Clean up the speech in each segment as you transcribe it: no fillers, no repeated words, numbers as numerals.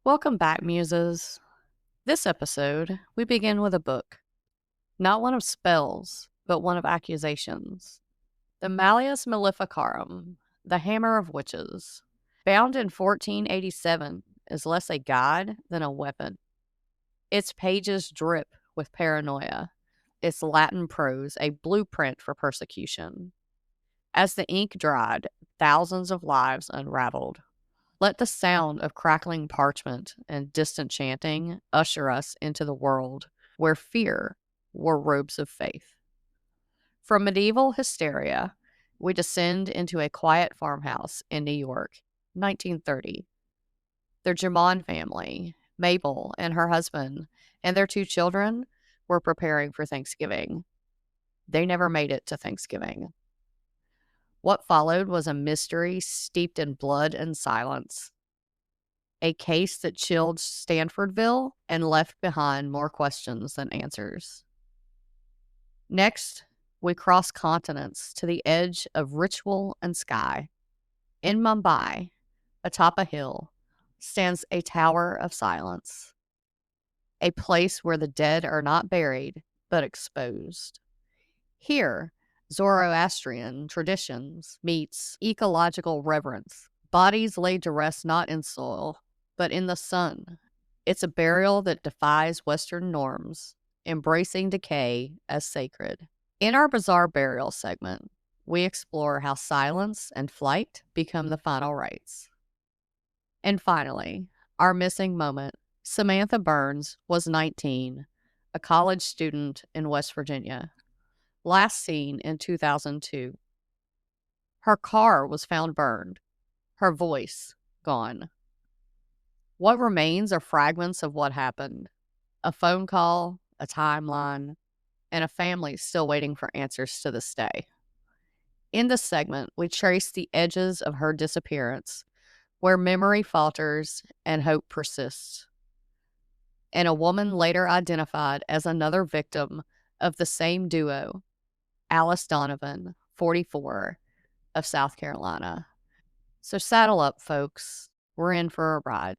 Welcome back, Muses. This episode, we begin with a book. Not one of spells, but one of accusations. The Malleus Maleficarum, the Hammer of Witches. Bound in 1487, is less a guide than a weapon. Its pages drip with paranoia. Its Latin prose a blueprint for persecution. As the ink dried, thousands of lives unraveled. Let the sound of crackling parchment and distant chanting usher us into the world where fear wore robes of faith. From medieval hysteria, we descend into a quiet farmhouse in New York, 1930. The Germond family, Mabel and her husband, and their 2 children were preparing for Thanksgiving. They never made it to Thanksgiving. What followed was a mystery steeped in blood and silence. A case that chilled Stanfordville and left behind more questions than answers. Next, we cross continents to the edge of ritual and sky. In Mumbai, atop a hill, stands a tower of silence. A place where the dead are not buried, but exposed. Here, Zoroastrian traditions meets ecological reverence. Bodies laid to rest not in soil, but in the sun. It's a burial that defies Western norms, embracing decay as sacred. In our bizarre burial segment, we explore how silence and flight become the final rites. And finally, our missing moment. Samantha Burns was 19, a college student in West Virginia. Last seen in 2002. Her car was found burned, her voice gone. What remains are fragments of what happened, a phone call, a timeline, and a family still waiting for answers to this day. In this segment, we trace the edges of her disappearance, where memory falters and hope persists. And a woman later identified as another victim of the same duo, Alice Donovan, 44, of South Carolina. So saddle up, folks. We're in for a ride.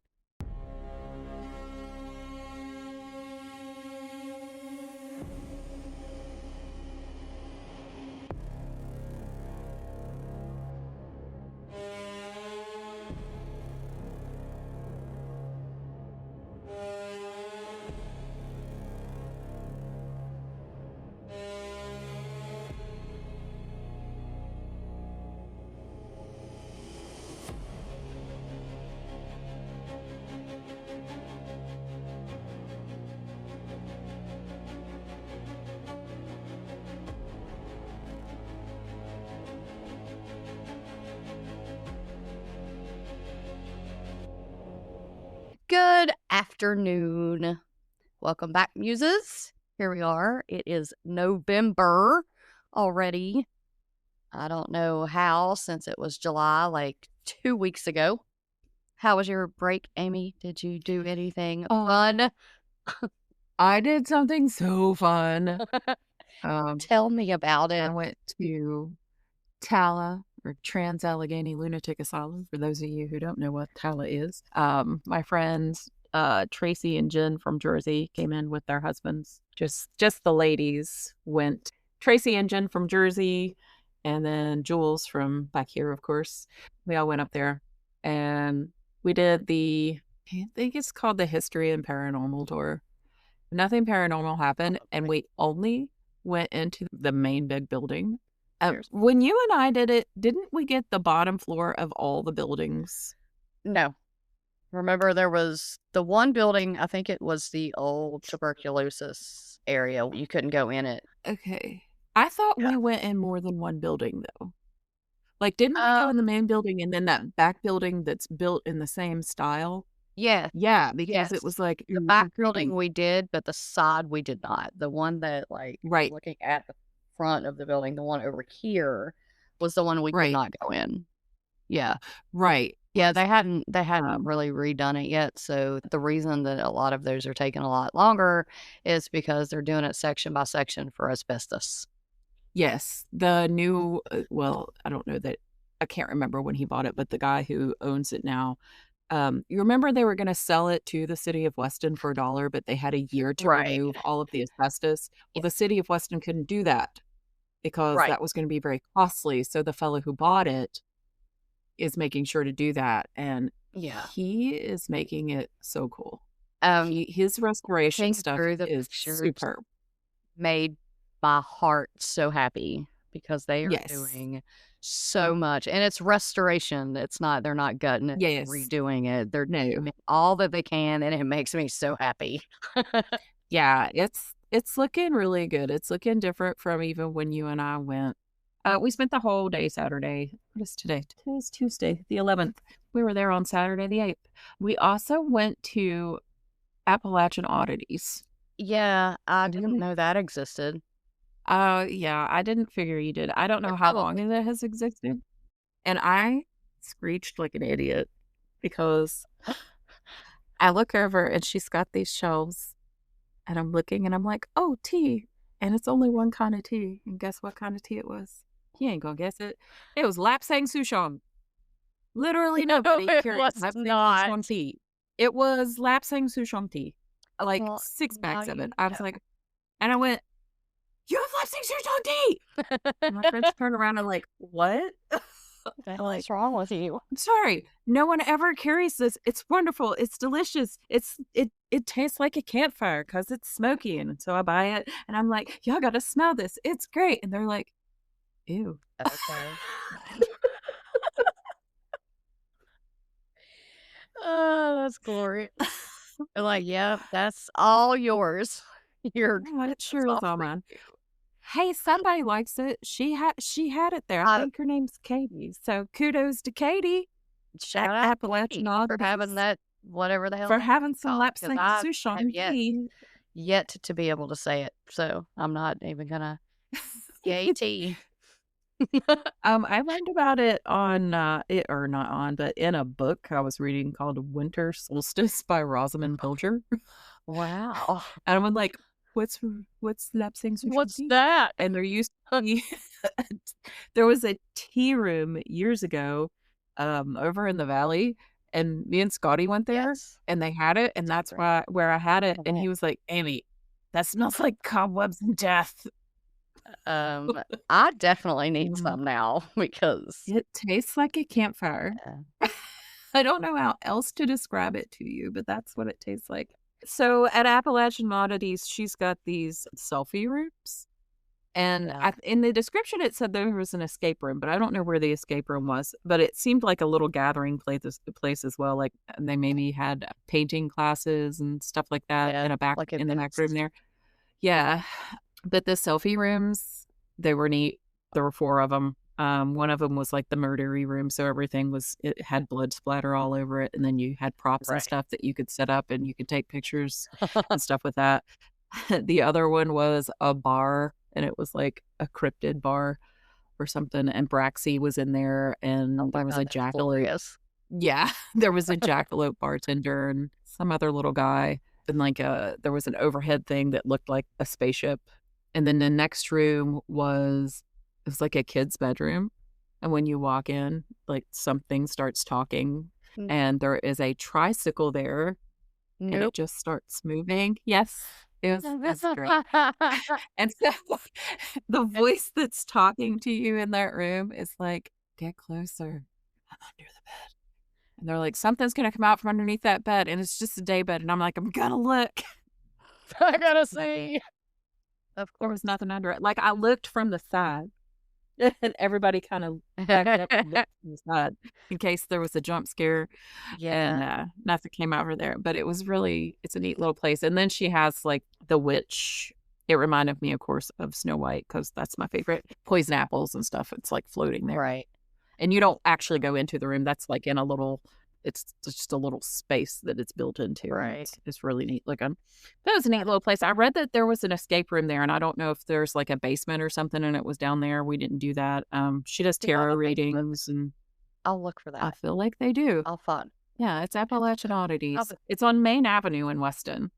Good afternoon. Welcome back, Muses. Here we are. It is November already. I don't know how, since it was July like 2 weeks ago. How was your break, Amy? Did you do anything fun? I did something so fun. Tell me about I it. went to TALA, or Trans-Allegheny Lunatic Asylum, for those of you who don't know what TALA is. My friends, Tracy and Jen from Jersey, came in with their husbands. Just the ladies went. Tracy and Jen from Jersey, and then Jules from back here, of course. We all went up there, and we did I think it's called the History and Paranormal Tour. Nothing paranormal happened, and we only went into the main big building. When you and I did it, didn't we get the bottom floor of all the buildings? No. Remember, there was the one building, I think it was the old tuberculosis area. You couldn't go in it. Okay. I thought we went in more than one building, though. Like, didn't we go in the main building and then that back building that's built in the same style? Yeah. Yeah, because it was like... The back building we did, but the side we did not. The one that, like, right, looking at the front of the building, the one over here, was the one we could not go in. Yeah. Right. Yeah, they hadn't really redone it yet, so the reason that a lot of those are taking a lot longer is because they're doing it section by section for asbestos. Yes, the new, well, I don't know that, I can't remember when he bought it, but the guy who owns it now You remember they were going to sell it to the city of Weston for $1, but they had a year to Right. remove all of the asbestos. Well, the city of Weston couldn't do that because Right. that was going to be very costly. So the fellow who bought it is making sure to do that. And Yeah. he is making it so cool. His restoration Seeing stuff through the is pictures superb. made my heart so happy because they are Yes. doing so much. And it's restoration. They're not gutting it, Yes. redoing it. They're No. doing all that they can, and it makes me so happy. Yeah, it's looking really good. It's looking different from even when you and I went. We spent the whole day Saturday. What is today? Today's Tuesday, the 11th. We were there on Saturday, the 8th. We also went to Appalachian Oddities. Yeah, I didn't know that existed. Yeah, I didn't figure you did. I don't know how long it has existed. And I screeched like an idiot because I look over and she's got these shelves and I'm looking and I'm like, oh, tea. And it's only one kind of tea. And guess what kind of tea it was? You ain't gonna guess it. It was Lapsang Souchong. Literally nobody it carried was Lapsang not. Souchong tea. It was Lapsang Souchong tea. Like Well, 6 now packs of you it. I was like, and I went, you have Lapsang Souchong tea! And my friends turned around and like, what? What's wrong with you? I'm sorry. No one ever carries this. It's wonderful. It's delicious. It tastes like a campfire because it's smoky. And so I buy it and I'm like, y'all got to smell this. It's great. And they're like, ew. Okay. Oh, that's glorious. They're like, yep, that's all yours. You're It sure is all mine. you. Hey, somebody likes it. She had it there. I think her name's Katie. So kudos to Katie. Shout out Appalachian for having that, whatever the hell. For having some called, 'cause Lapsang I Souchong have tea. yet to be able to say it. So I'm not even gonna. Yay tea. I learned about it on or not on, but in a book I was reading called Winter Solstice by Rosamund Pilcher. Wow. And I'm like, what's Lapsang Souchong What's tea? that? And there used to be there was a tea room years ago over in the valley, and me and Scotty went there and they had it, and that's where I had it. And he was like, Amy, that smells like cobwebs and death. I definitely need some now because it tastes like a campfire. I don't know how else to describe it to you, but that's what it tastes like. So at Appalachian Oddities, she's got these selfie rooms. And in the description, it said there was an escape room, but I don't know where the escape room was. But it seemed like a little gathering place as well. Like they maybe had painting classes and stuff like that in the back room there. Yeah. But the selfie rooms, they were neat. There were 4 of them. One of them was like the murdery room. So it had blood splatter all over it. And then you had props and stuff that you could set up and you could take pictures and stuff with that. The other one was a bar, and it was like a cryptid bar or something. And Braxy was in there, and there was a jackalope. Yeah, there was a jackalope bartender and some other little guy. And there was an overhead thing that looked like a spaceship. And then the next room was like a kid's bedroom. And when you walk in, like something starts talking, and there is a tricycle there, and it just starts moving. Yes. It was great. And so the voice that's talking to you in that room is like, get closer. I'm under the bed. And they're like, something's going to come out from underneath that bed. And it's just a day bed. And I'm like, I'm going to look. I gotta see. Of course, there was nothing under it. Like I looked from the side. And everybody kind of backed up and looked from the side in case there was a jump scare. Yeah. And nothing came out over there. But it's a neat little place. And then she has like the witch. It reminded me, of course, of Snow White because that's my favorite. Poison apples and stuff. It's like floating there. Right. And you don't actually go into the room. That's like in it's just a little space that it's built into. Right. It's really neat looking. That was a neat little place. I read that there was an escape room there, and I don't know if there's like a basement or something, and it was down there. We didn't do that. She does tarot readings, and I'll look for that. I feel like they do. I'll find. Yeah, it's Appalachian Oddities. It's on Main Avenue in Weston.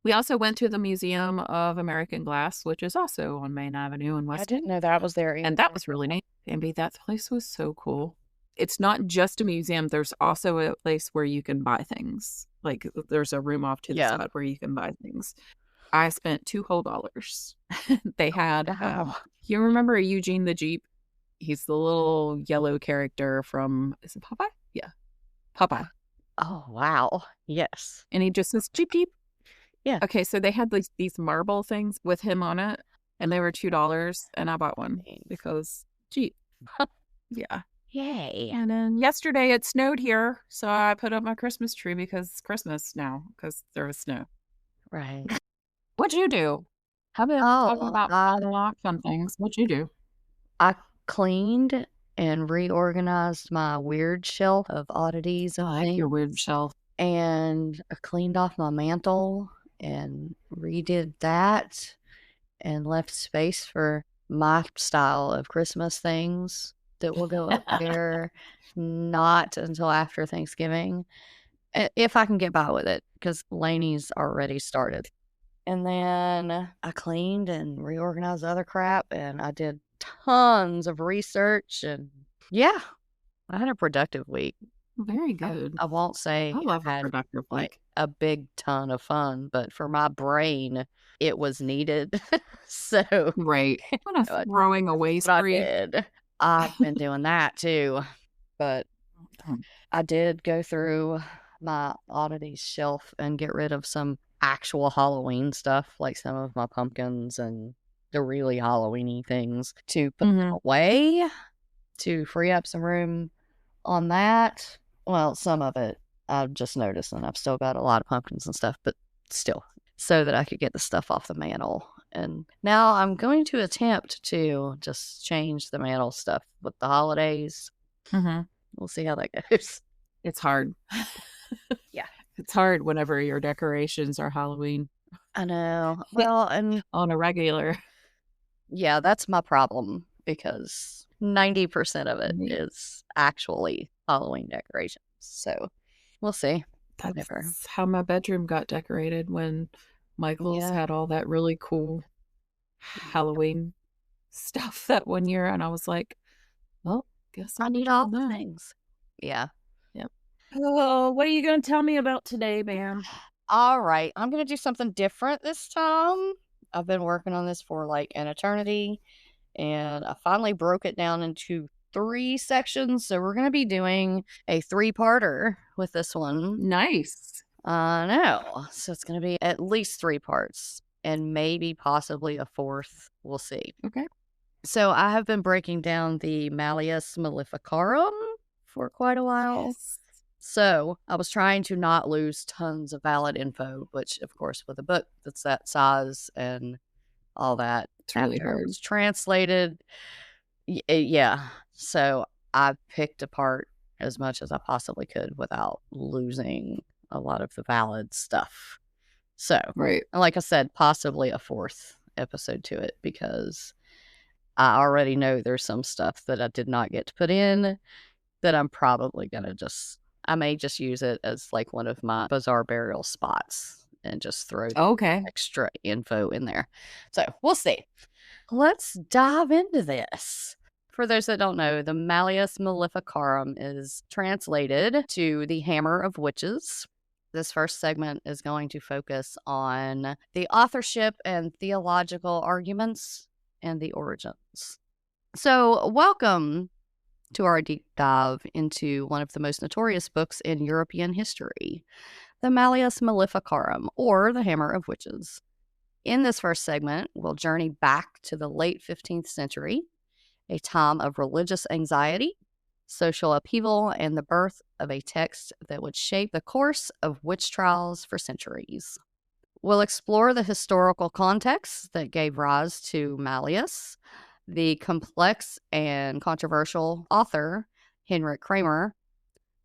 We also went to the Museum of American Glass, which is also on Main Avenue in Weston. I didn't know that was there either. And that was really neat. And that place was so cool. it's not just a museum. There's also a place where you can buy things. Like there's a room off to the side where you can buy things. I spent $2 whole. They had, Wow. you remember Eugene the Jeep? He's the little yellow character from, is it Popeye? Yeah, Popeye. Oh, wow. Yes. And he just says, Jeep, Jeep. Yeah. Okay, so they had these marble things with him on it, and they were $2, and I bought one because Jeep. Yeah. Yay. And then yesterday it snowed here, so I put up my Christmas tree because it's Christmas now, because there was snow. Right. What'd you do? I've been talking about a lot of fun things. What'd you do? I cleaned and reorganized my weird shelf of oddities and I like your weird shelf. and I cleaned off my mantle and redid that and left space for my style of Christmas things that will go up there not until after Thanksgiving. If I can get by with it, because Lainey's already started. And then I cleaned and reorganized other crap, and I did tons of research, and yeah, I had a productive week. Very good. I won't say I love I a had productive week. like a big ton of fun, but for my brain, it was needed. So Right. What a throwing away that's what I spree. did. I've been doing that too, but I did go through my oddities shelf and get rid of some actual Halloween stuff, like some of my pumpkins and the really Halloweeny things to put them away to free up some room on that. Well, some of it I've just noticed, and I've still got a lot of pumpkins and stuff, but still, so that I could get the stuff off the mantle. And now I'm going to attempt to just change the mantle stuff with the holidays. We'll see how that goes. It's hard. Yeah. It's hard whenever your decorations are Halloween. I know. Well, and on a regular. Yeah, that's my problem because 90% of it is actually Halloween decorations. So we'll see. That's how my bedroom got decorated when Michael's had all that really cool Halloween stuff that one year. And I was like, well, guess I need all the things. Yeah. Yep. Oh, what are you going to tell me about today, Bam? All right. I'm going to do something different this time. I've been working on this for like an eternity, and I finally broke it down into 3 sections. So we're going to be doing a 3-parter with this one. Nice. I know. So it's going to be at least 3 parts and maybe possibly a 4th. We'll see. Okay. So I have been breaking down the Malleus Maleficarum for quite a while. Yes. So I was trying to not lose tons of valid info, which of course with a book that's that size and all that, it's really hard. It was translated. Yeah. So I picked apart as much as I possibly could without losing a lot of the valid stuff. So, like I said, possibly a 4th episode to it because I already know there's some stuff that I did not get to put in that I'm probably going to I may just use it as like one of my bizarre burial spots and just throw extra info in there. So we'll see. Let's dive into this. For those that don't know, the Malleus Maleficarum is translated to the Hammer of Witches. This first segment is going to focus on the authorship and theological arguments and the origins. So welcome to our deep dive into one of the most notorious books in European history, the Malleus Maleficarum, or the Hammer of Witches. In this first segment, we'll journey back to the late 15th century, a time of religious anxiety, social upheaval, and the birth of a text that would shape the course of witch trials for centuries. We'll explore the historical context that gave rise to Malleus, the complex and controversial author, Henrik Kramer,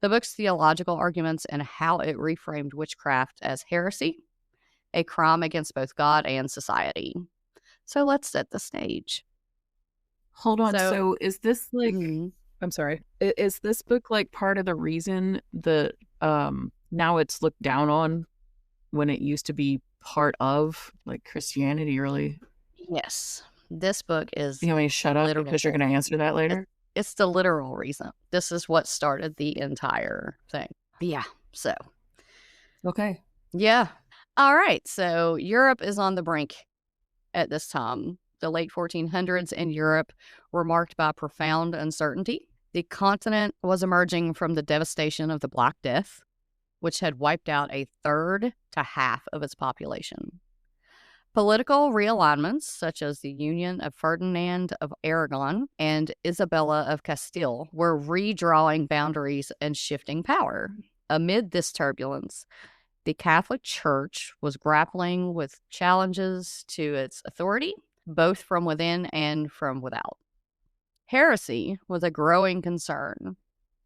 the book's theological arguments, and how it reframed witchcraft as heresy, a crime against both God and society. So let's set the stage. Hold on. So is this like, I'm sorry, is this book like part of the reason that now it's looked down on when it used to be part of like Christianity, really? Yes. This book is... You want me to shut up because you're going to answer that later? It's the literal reason. This is what started the entire thing. Yeah, so. Okay. Yeah. All right, so Europe is on the brink at this time. The late 1400s in Europe were marked by profound uncertainty. The continent was emerging from the devastation of the Black Death, which had wiped out a third to half of its population. Political realignments, such as the union of Ferdinand of Aragon and Isabella of Castile, were redrawing boundaries and shifting power. Amid this turbulence, the Catholic Church was grappling with challenges to its authority, both from within and from without. Heresy was a growing concern,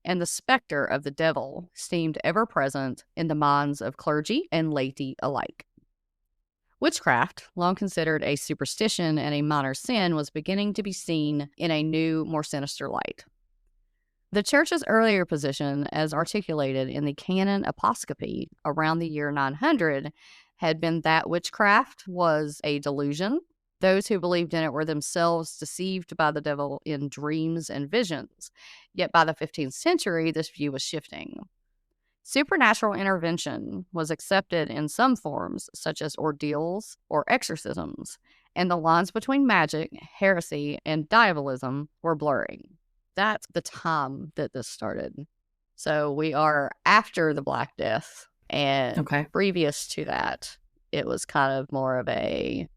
and the specter of the devil seemed ever present in the minds of clergy and laity alike. Witchcraft, long considered a superstition and a minor sin, was beginning to be seen in a new, more sinister light. The Church's earlier position, as articulated in the Canon Aposcope around the year 900, had been that witchcraft was a delusion. Those who believed in it were themselves deceived by the devil in dreams and visions. Yet by the 15th century, this view was shifting. Supernatural intervention was accepted in some forms, such as ordeals or exorcisms, and the lines between magic, heresy, and diabolism were blurring. That's the time that this started. So we are after the Black Death, and previous to that, it was kind of more of a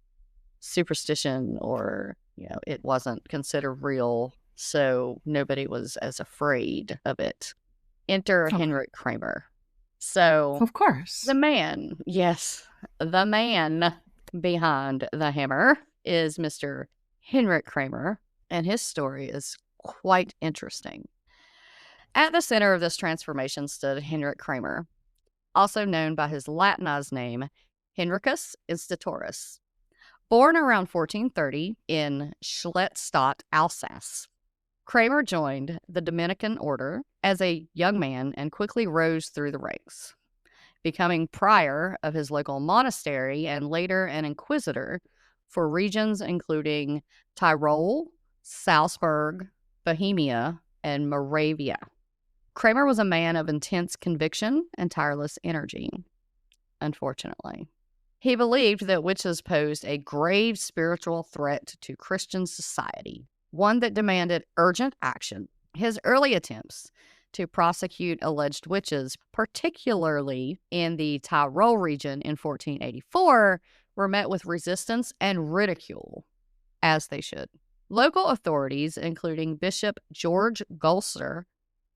superstition, or, it wasn't considered real, so nobody was as afraid of it. Enter Henrik Kramer. So, of course, the man behind the hammer is Mr. Henrik Kramer, and his story is quite interesting. At the center of this transformation stood Henrik Kramer, also known by his Latinized name, Henricus Instatoris. Born around 1430 in Schlettstadt, Alsace, Kramer joined the Dominican order as a young man and quickly rose through the ranks, becoming prior of his local monastery and later an inquisitor for regions including Tyrol, Salzburg, Bohemia, and Moravia. Kramer was a man of intense conviction and tireless energy, unfortunately. He believed that witches posed a grave spiritual threat to Christian society, one that demanded urgent action. His early attempts to prosecute alleged witches, particularly in the Tyrol region in 1484, were met with resistance and ridicule, as they should. Local authorities, including Bishop George Gulster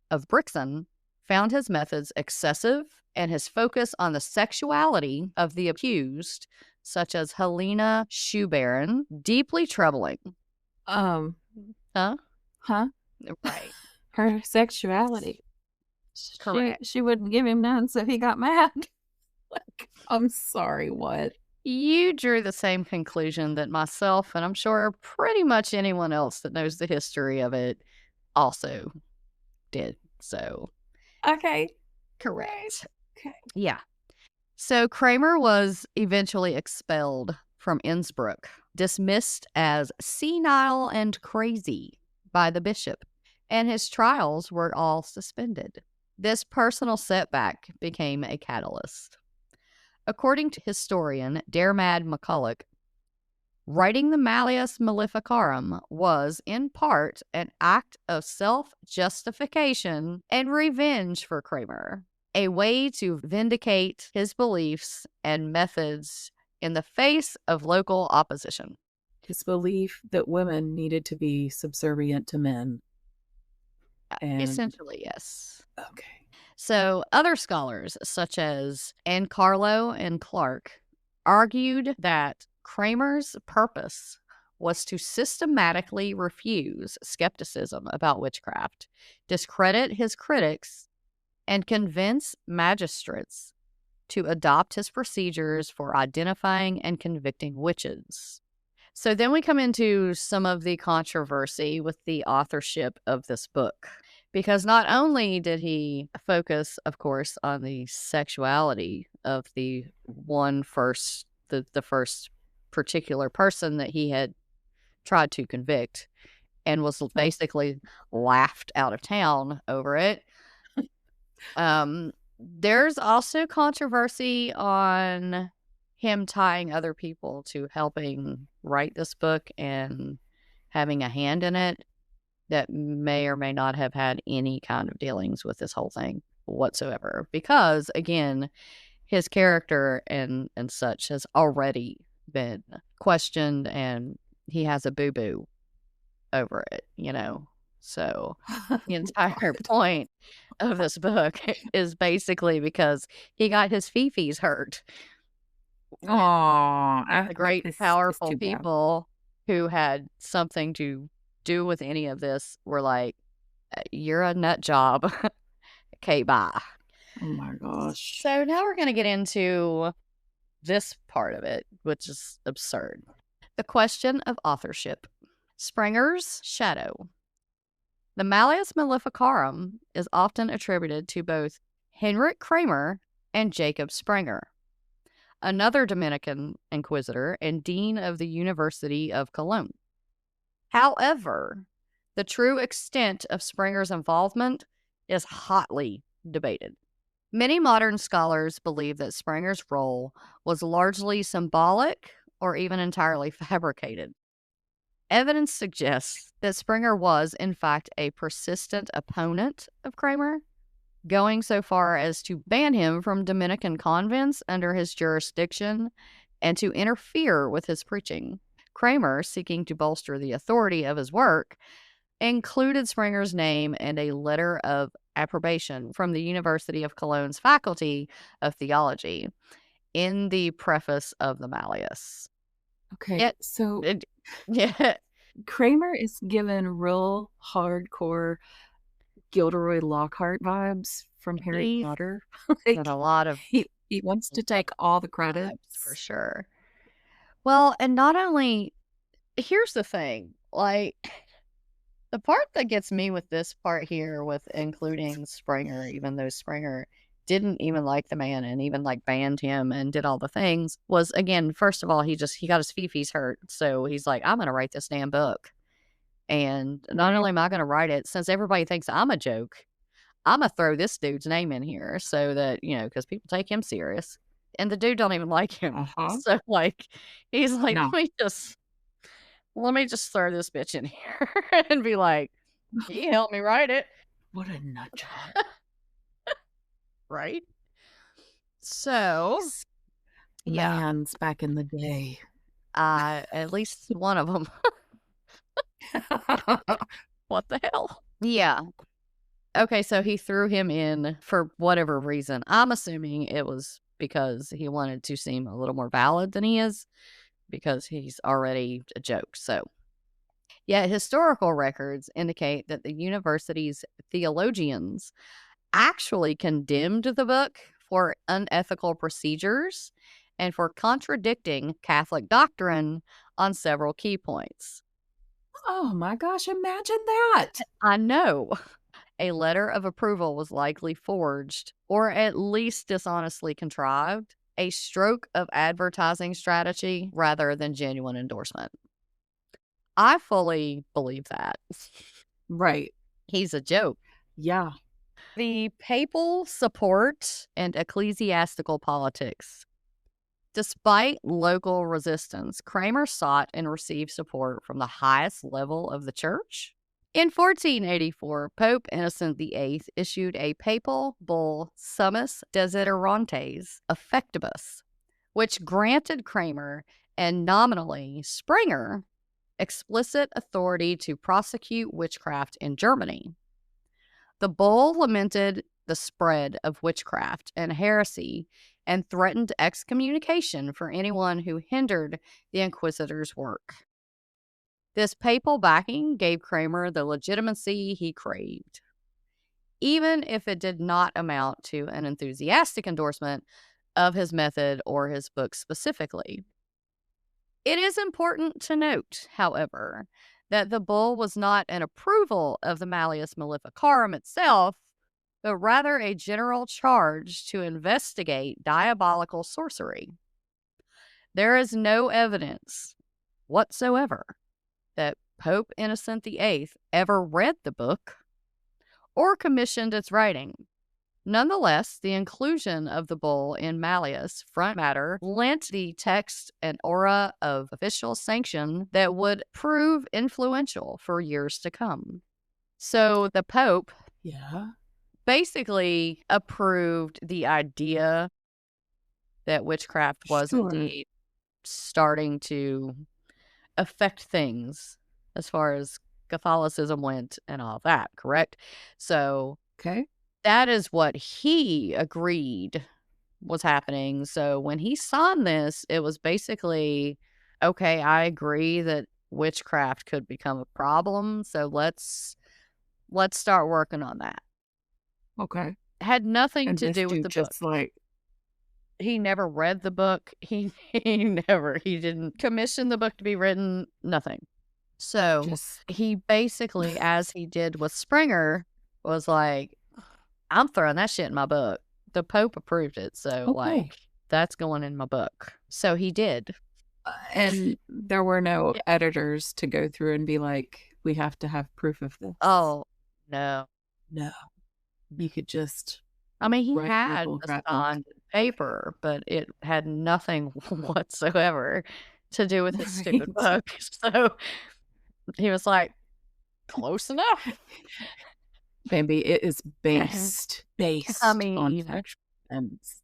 of Brixen, found his methods excessive and his focus on the sexuality of the accused, such as Helena Schubaron, deeply troubling. Huh? Right. Her sexuality. Correct. She wouldn't give him none, so he got mad. I'm sorry, what? You drew the same conclusion that myself, and I'm sure pretty much anyone else that knows the history of it, also did. So. Okay. Correct. Okay. Yeah. So Kramer was eventually expelled from Innsbruck, dismissed as senile and crazy by the bishop, and his trials were all suspended. This personal setback became a catalyst. According to historian Dermad McCulloch, writing the Malleus Maleficarum was, in part, an act of self-justification and revenge for Kramer, a way to vindicate his beliefs and methods in the face of local opposition. His belief that women needed to be subservient to men. Essentially, yes. Okay. So other scholars, such as Anne Carlo and Clark, argued that Kramer's purpose was to systematically refuse skepticism about witchcraft, discredit his critics, and convince magistrates to adopt his procedures for identifying and convicting witches. So then we come into some of the controversy with the authorship of this book, because not only did he focus, of course, on the sexuality of the first particular person that he had tried to convict, and was basically laughed out of town over it. There's also controversy on him tying other people to helping write this book and having a hand in it that may or may not have had any kind of dealings with this whole thing whatsoever. Because, again, his character and such has already been questioned, and he has a boo-boo over it, So the entire point of this book is basically because he got his fifis hurt. Oh, The great, powerful people who had something to do with any of this were like, you're a nut job. Okay, bye. Oh my gosh. So now we're going to get into this part of it, which is absurd. The question of authorship. Springer's shadow. The Malleus Maleficarum is often attributed to both Heinrich Kramer and Jacob Springer, another Dominican inquisitor and dean of the University of Cologne. However, the true extent of Springer's involvement is hotly debated. Many modern scholars believe that Springer's role was largely symbolic or even entirely fabricated. Evidence suggests that Springer was, in fact, a persistent opponent of Kramer, going so far as to ban him from Dominican convents under his jurisdiction and to interfere with his preaching. Kramer, seeking to bolster the authority of his work, included Springer's name and a letter of approbation from the University of Cologne's Faculty of Theology in the preface of the Malleus. Okay, yeah. Kramer is given real hardcore Gilderoy Lockhart vibes from Harry Potter. And a lot of he wants to take all the credit for sure. Well, and not only, here's the thing, like, the part that gets me with this part here, with including Springer, even though Springer didn't even like the man and even like banned him and did all the things, was, again, first of all, he got his fifis hurt. So he's like, I'm going to write this damn book. And not only am I going to write it, since everybody thinks I'm a joke, I'm going to throw this dude's name in here so that, because people take him serious. And the dude don't even like him. So, like, he's like, No. let me just throw this bitch in here and be like, he helped me write it. What a nut job. Right? So, Lands back in the day. At least one of them. What the hell? Yeah. Okay, so he threw him in for whatever reason. I'm assuming it was because he wanted to seem a little more valid than he is, because he's already a joke. So, yet historical records indicate that the university's theologians actually condemned the book for unethical procedures and for contradicting Catholic doctrine on several key points. Oh my gosh, imagine that. I know. A letter of approval was likely forged, or at least dishonestly contrived, a stroke of advertising strategy rather than genuine endorsement. I fully believe that. Right. He's a joke. Yeah. The papal support and ecclesiastical politics. Despite local resistance, Kramer sought and received support from the highest level of the church. In 1484, Pope Innocent VIII issued a papal bull Summus Desiderantes Effectibus, which granted Kramer and nominally Springer explicit authority to prosecute witchcraft in Germany. The bull lamented the spread of witchcraft and heresy and threatened excommunication for anyone who hindered the inquisitor's work. This papal backing gave Kramer the legitimacy he craved, even if it did not amount to an enthusiastic endorsement of his method or his book specifically. It is important to note, however, that the bull was not an approval of the Malleus Maleficarum itself, but rather a general charge to investigate diabolical sorcery. There is no evidence whatsoever that Pope Innocent VIII ever read the book or commissioned its writing. Nonetheless, the inclusion of the bull in Malleus front matter lent the text an aura of official sanction that would prove influential for years to come. So the Pope basically approved the idea that witchcraft was indeed starting to affect things as far as Catholicism went and all that, correct? So that is what he agreed was happening. So when he signed this, it was basically, okay, I agree that witchcraft could become a problem. So let's start working on that. Okay. Had nothing And to this do with dude the just book. He never read the book. He didn't commission the book to be written. Nothing. So he basically, as he did with Springer, was like, I'm throwing that shit in my book. The Pope approved it. So like, that's going in my book. So he did. And there were no editors to go through and be like, we have to have proof of this. Oh, no. You could just... I mean, he had a signed paper, but it had nothing whatsoever to do with his stupid book. So he was like, close enough. Maybe it is based on factual events.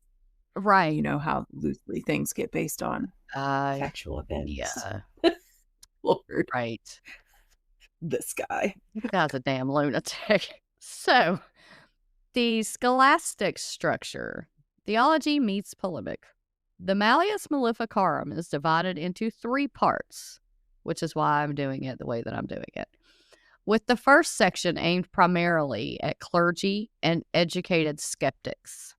Right. You know how loosely things get based on factual events. Yeah. Lord. Right. This guy. This guy's a damn lunatic. So, the scholastic structure. Theology meets polemic. The Malleus Maleficarum is divided into 3 parts, which is why I'm doing it the way that I'm doing it. With the first section aimed primarily at clergy and educated skeptics.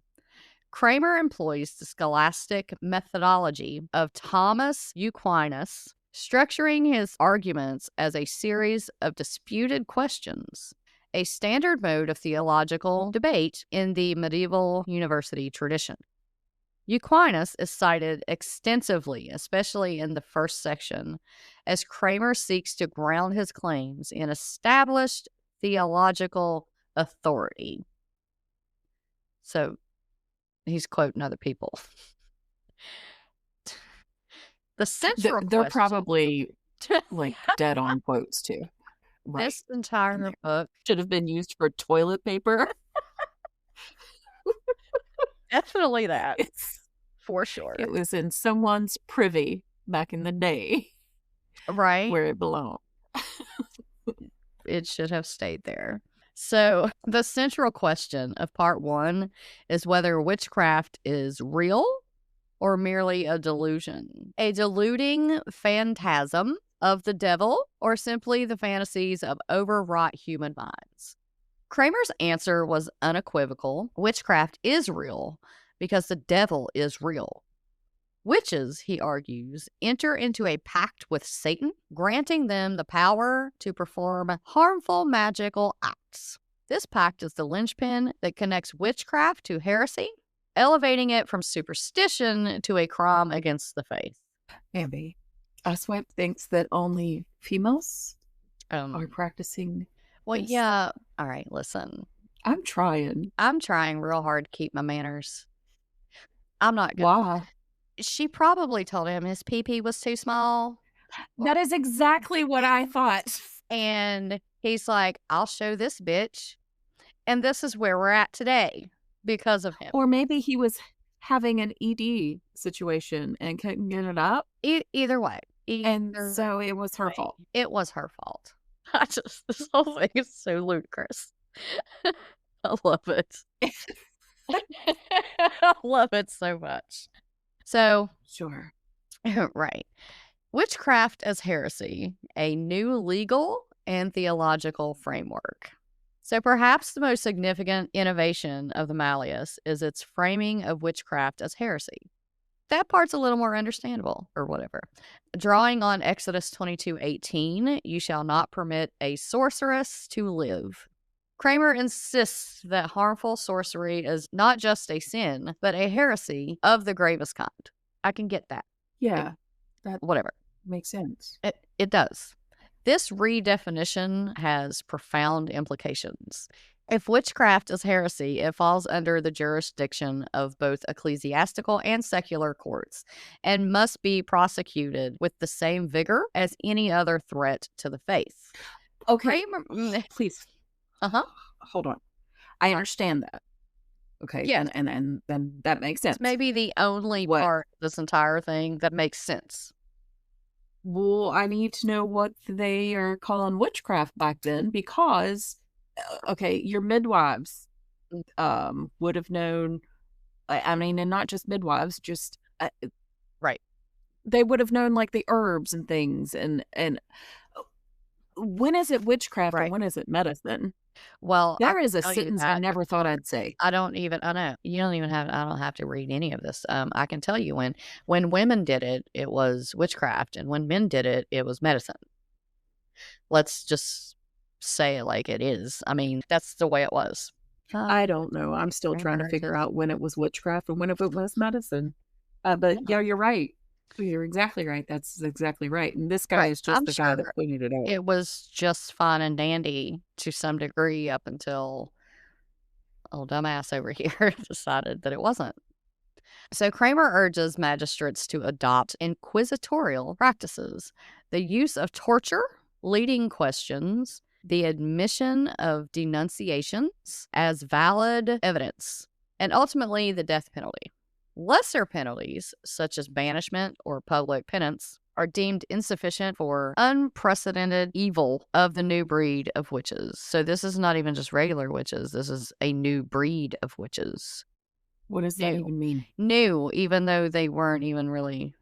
Kramer employs the scholastic methodology of Thomas Aquinas, structuring his arguments as a series of disputed questions, a standard mode of theological debate in the medieval university tradition. Aquinas is cited extensively, especially in the first section, as Kramer seeks to ground his claims in established theological authority. So he's quoting other people. The central They're question, probably like dead on quotes too. Right. This entire book should have been used for toilet paper. Definitely that. For sure. It was in someone's privy back in the day. Right. Where it belonged. It should have stayed there. So the central question of part 1 is whether witchcraft is real or merely a delusion. A deluding phantasm of the devil or simply the fantasies of overwrought human minds. Kramer's answer was unequivocal. Witchcraft is real because the devil is real. Witches, he argues, enter into a pact with Satan, granting them the power to perform harmful magical acts. This pact is the linchpin that connects witchcraft to heresy, elevating it from superstition to a crime against the faith. Maybe. Swipe thinks that only females are practicing. Well, this. Yeah. All right, listen. I'm trying real hard to keep my manners. I'm not good. Why? She probably told him his pee-pee was too small. That is exactly what I thought. And he's like, I'll show this bitch. And this is where we're at today because of him. Or maybe he was having an ED situation and couldn't get it up. Either way. And so it was her fault. It was her fault. This whole thing is so ludicrous. I love it. I love it so much. So, sure. Right. Witchcraft as heresy, a new legal and theological framework. So perhaps the most significant innovation of the Malleus is its framing of witchcraft as heresy. That part's a little more understandable, or whatever. Drawing on Exodus 22:18, you shall not permit a sorceress to live. Kramer insists that harmful sorcery is not just a sin, but a heresy of the gravest kind. I can get that. Yeah. Whatever. Makes sense. It does. This redefinition has profound implications. If witchcraft is heresy, it falls under the jurisdiction of both ecclesiastical and secular courts and must be prosecuted with the same vigor as any other threat to the faith. Okay, please. Uh-huh. Hold on. I understand that. Okay, Yeah. and then that makes sense. It's maybe the only part of this entire thing that makes sense. Well, I need to know what they are calling witchcraft back then because, okay, your midwives would have known, I mean, and not just midwives, just right. They would have known like the herbs and things, and when is it witchcraft and when is it medicine? Well, there is a sentence I never thought I'd say. I don't know. You don't even have, I don't have to read any of this. I can tell you when women did it, it was witchcraft. And when men did it, it was medicine. Let's just say it like it is. I mean, that's the way it was. I don't know. I'm still trying to figure out when it was witchcraft and when it was medicine. But yeah, you're right. You're exactly right. That's exactly right. And this guy is just the guy that pointed it out. It was just fine and dandy to some degree up until old dumbass over here decided that it wasn't. So Kramer urges magistrates to adopt inquisitorial practices, the use of torture, leading questions, the admission of denunciations as valid evidence, and ultimately the death penalty. Lesser penalties, such as banishment or public penance, are deemed insufficient for unprecedented evil of the new breed of witches. So this is not even just regular witches. This is a new breed of witches. What does that even mean? New, even though they weren't even really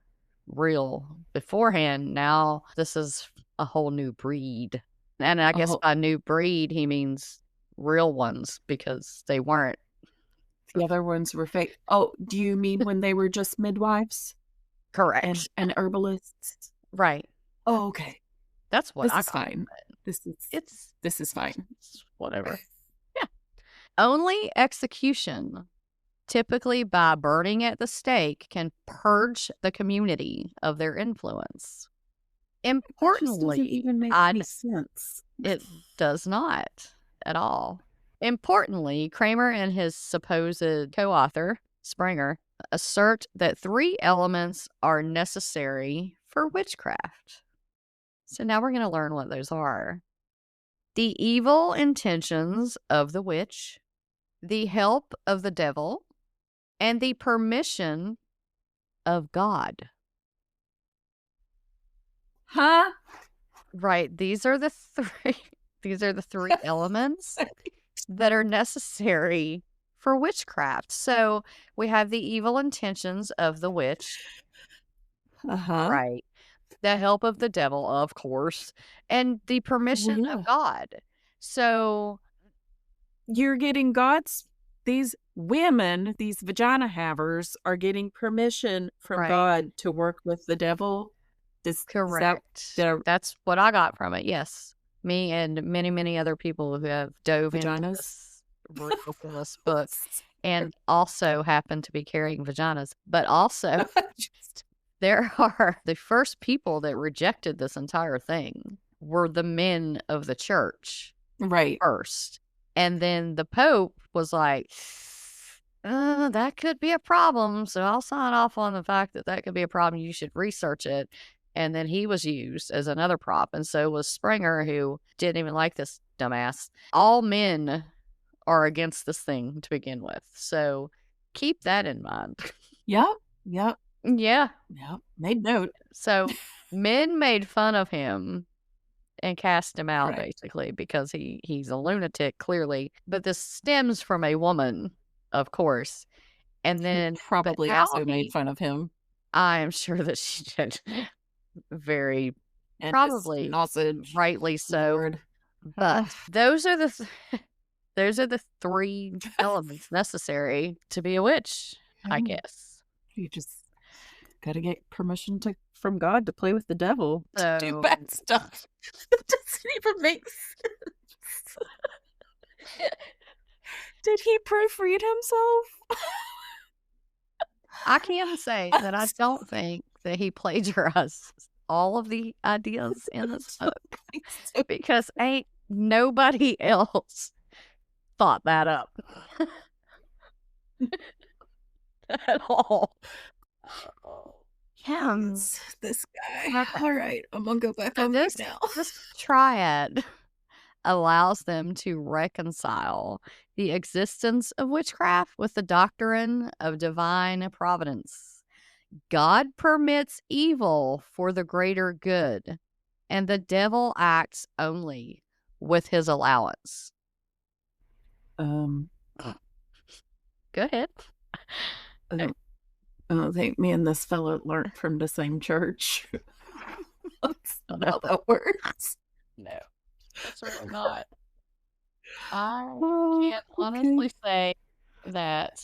real beforehand. Now this is a whole new breed. And I guess by new breed, he means real ones because they weren't. The other ones were fake. Oh, do you mean when they were just midwives? Correct. And herbalists? Right. Oh, okay. That's what this is fine. This is fine. It's whatever. Yeah. Only execution, typically by burning at the stake, can purge the community of their influence. Importantly, doesn't even make any sense. It does not at all. Importantly, Kramer and his supposed co-author, Springer, assert that 3 elements are necessary for witchcraft. So now we're going to learn what those are. The evil intentions of the witch, the help of the devil, and the permission of God. Huh? Right. These are the 3 elements that are necessary for witchcraft. So we have the evil intentions of the witch. Right. The help of the devil, of course, and the permission of God. So you're getting these women, these vagina havers are getting permission from God to work with the devil. Correct. That's what I got from it. Yes. Me and many, many other people who have dove into this ridiculous book and also happen to be carrying vaginas. But also, there are the first people that rejected this entire thing were the men of the church. Right. First. And then the Pope was like, that could be a problem. So I'll sign off on the fact that could be a problem. You should research it. And then he was used as another prop. And so was Springer, who didn't even like this dumbass. All men are against this thing to begin with. So keep that in mind. Yep. Yeah. Yep. Made note. So men made fun of him and cast him out, basically, because he's a lunatic, clearly. But this stems from a woman, of course. And then probably also made fun of him. I am sure that she did. Very and probably rightly so. Lord. But those are the 3 elements necessary to be a witch, I guess. You just got to get permission from God to play with the devil, to do bad stuff. It doesn't even make sense. Did he proofread himself? I can say that I don't think that he plagiarized all of the ideas in this book because ain't nobody else thought that up at all. Yeah, this guy. All right, I'm gonna go back on this now. This triad allows them to reconcile the existence of witchcraft with the doctrine of divine providence. God permits evil for the greater good, and the devil acts only with his allowance. Go ahead. I don't think me and this fella learned from the same church. That's not how that works. No, that's really not. I can't honestly say that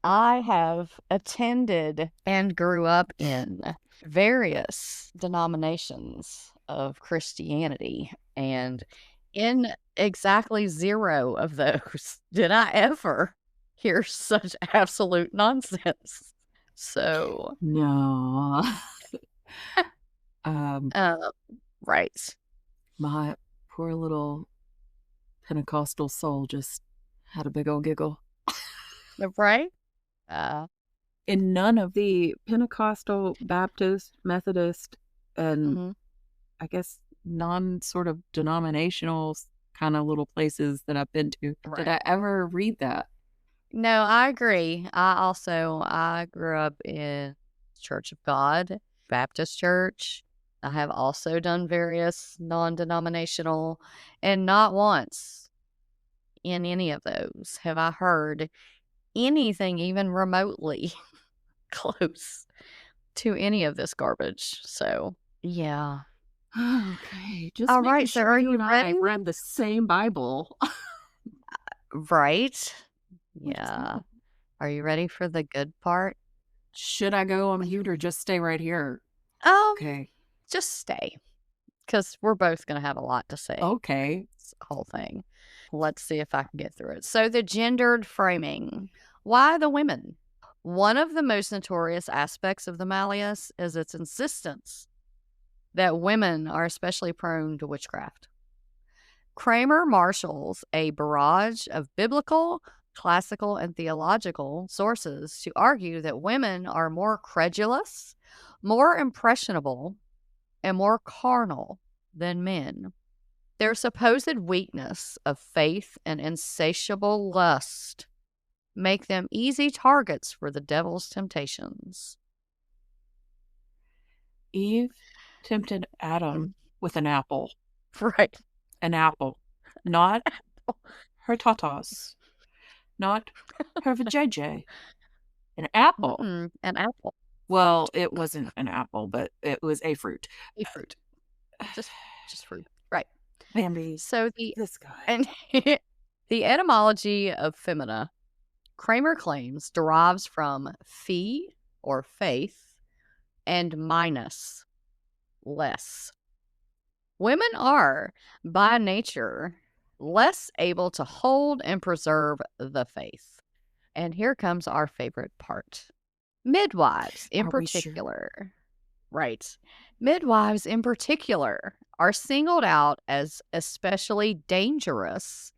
I have attended and grew up in various denominations of Christianity, and in exactly 0 of those did I ever hear such absolute nonsense. So, No. right. My poor little Pentecostal soul just had a big old giggle. Right? In none of the Pentecostal, Baptist, Methodist, and I guess non-sort of denominational kind of little places that I've been to, did I ever read that. No, I agree. I grew up in Church of God, Baptist church. I have also done various non-denominational, and not once in any of those have I heard anything even remotely close to any of this garbage. So, yeah. Okay. Just all making right. So, sure are you you and ready? I read the same Bible. Right. Yeah. Are you ready for the good part? Should I go on mute or just stay right here? Okay. Just stay, because we're both going to have a lot to say. Okay. This whole thing. Let's see if I can get through it. So, the gendered framing. Why the women? One of the most notorious aspects of the Malleus is its insistence that women are especially prone to witchcraft. Kramer marshals a barrage of biblical, classical, and theological sources to argue that women are more credulous, more impressionable, and more carnal than men. Their supposed weakness of faith and insatiable lust make them easy targets for the devil's temptations. Eve tempted Adam with an apple. Right. An apple. Not her tatas. Not her vajayjay. An apple. An apple. Well, it wasn't an apple, but it was a fruit. A fruit. Just fruit. Right. Bambi. So this guy. And the etymology of femina, Kramer claims, derives from fee or faith and minus, less. Women are, by nature, less able to hold and preserve the faith. And here comes our favorite part. Midwives, in particular. Right. Midwives, in particular, are singled out as especially dangerous,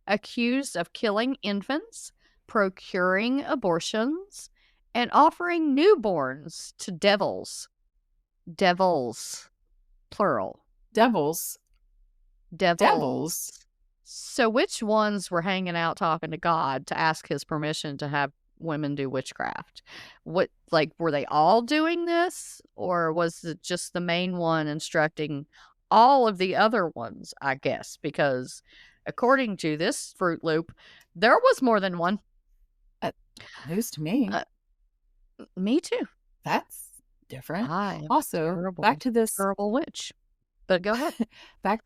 accused of killing infants, procuring abortions, and offering newborns to devils. Devils, plural. Devils? So which ones were hanging out talking to God to ask his permission to have women do witchcraft? What, like, were they all doing this, or was it just the main one instructing all of the other ones? I guess, because according to this Fruit Loop, there was more than one. News to me. Me too. That's different. Also, terrible, back to this terrible witch. But go ahead. back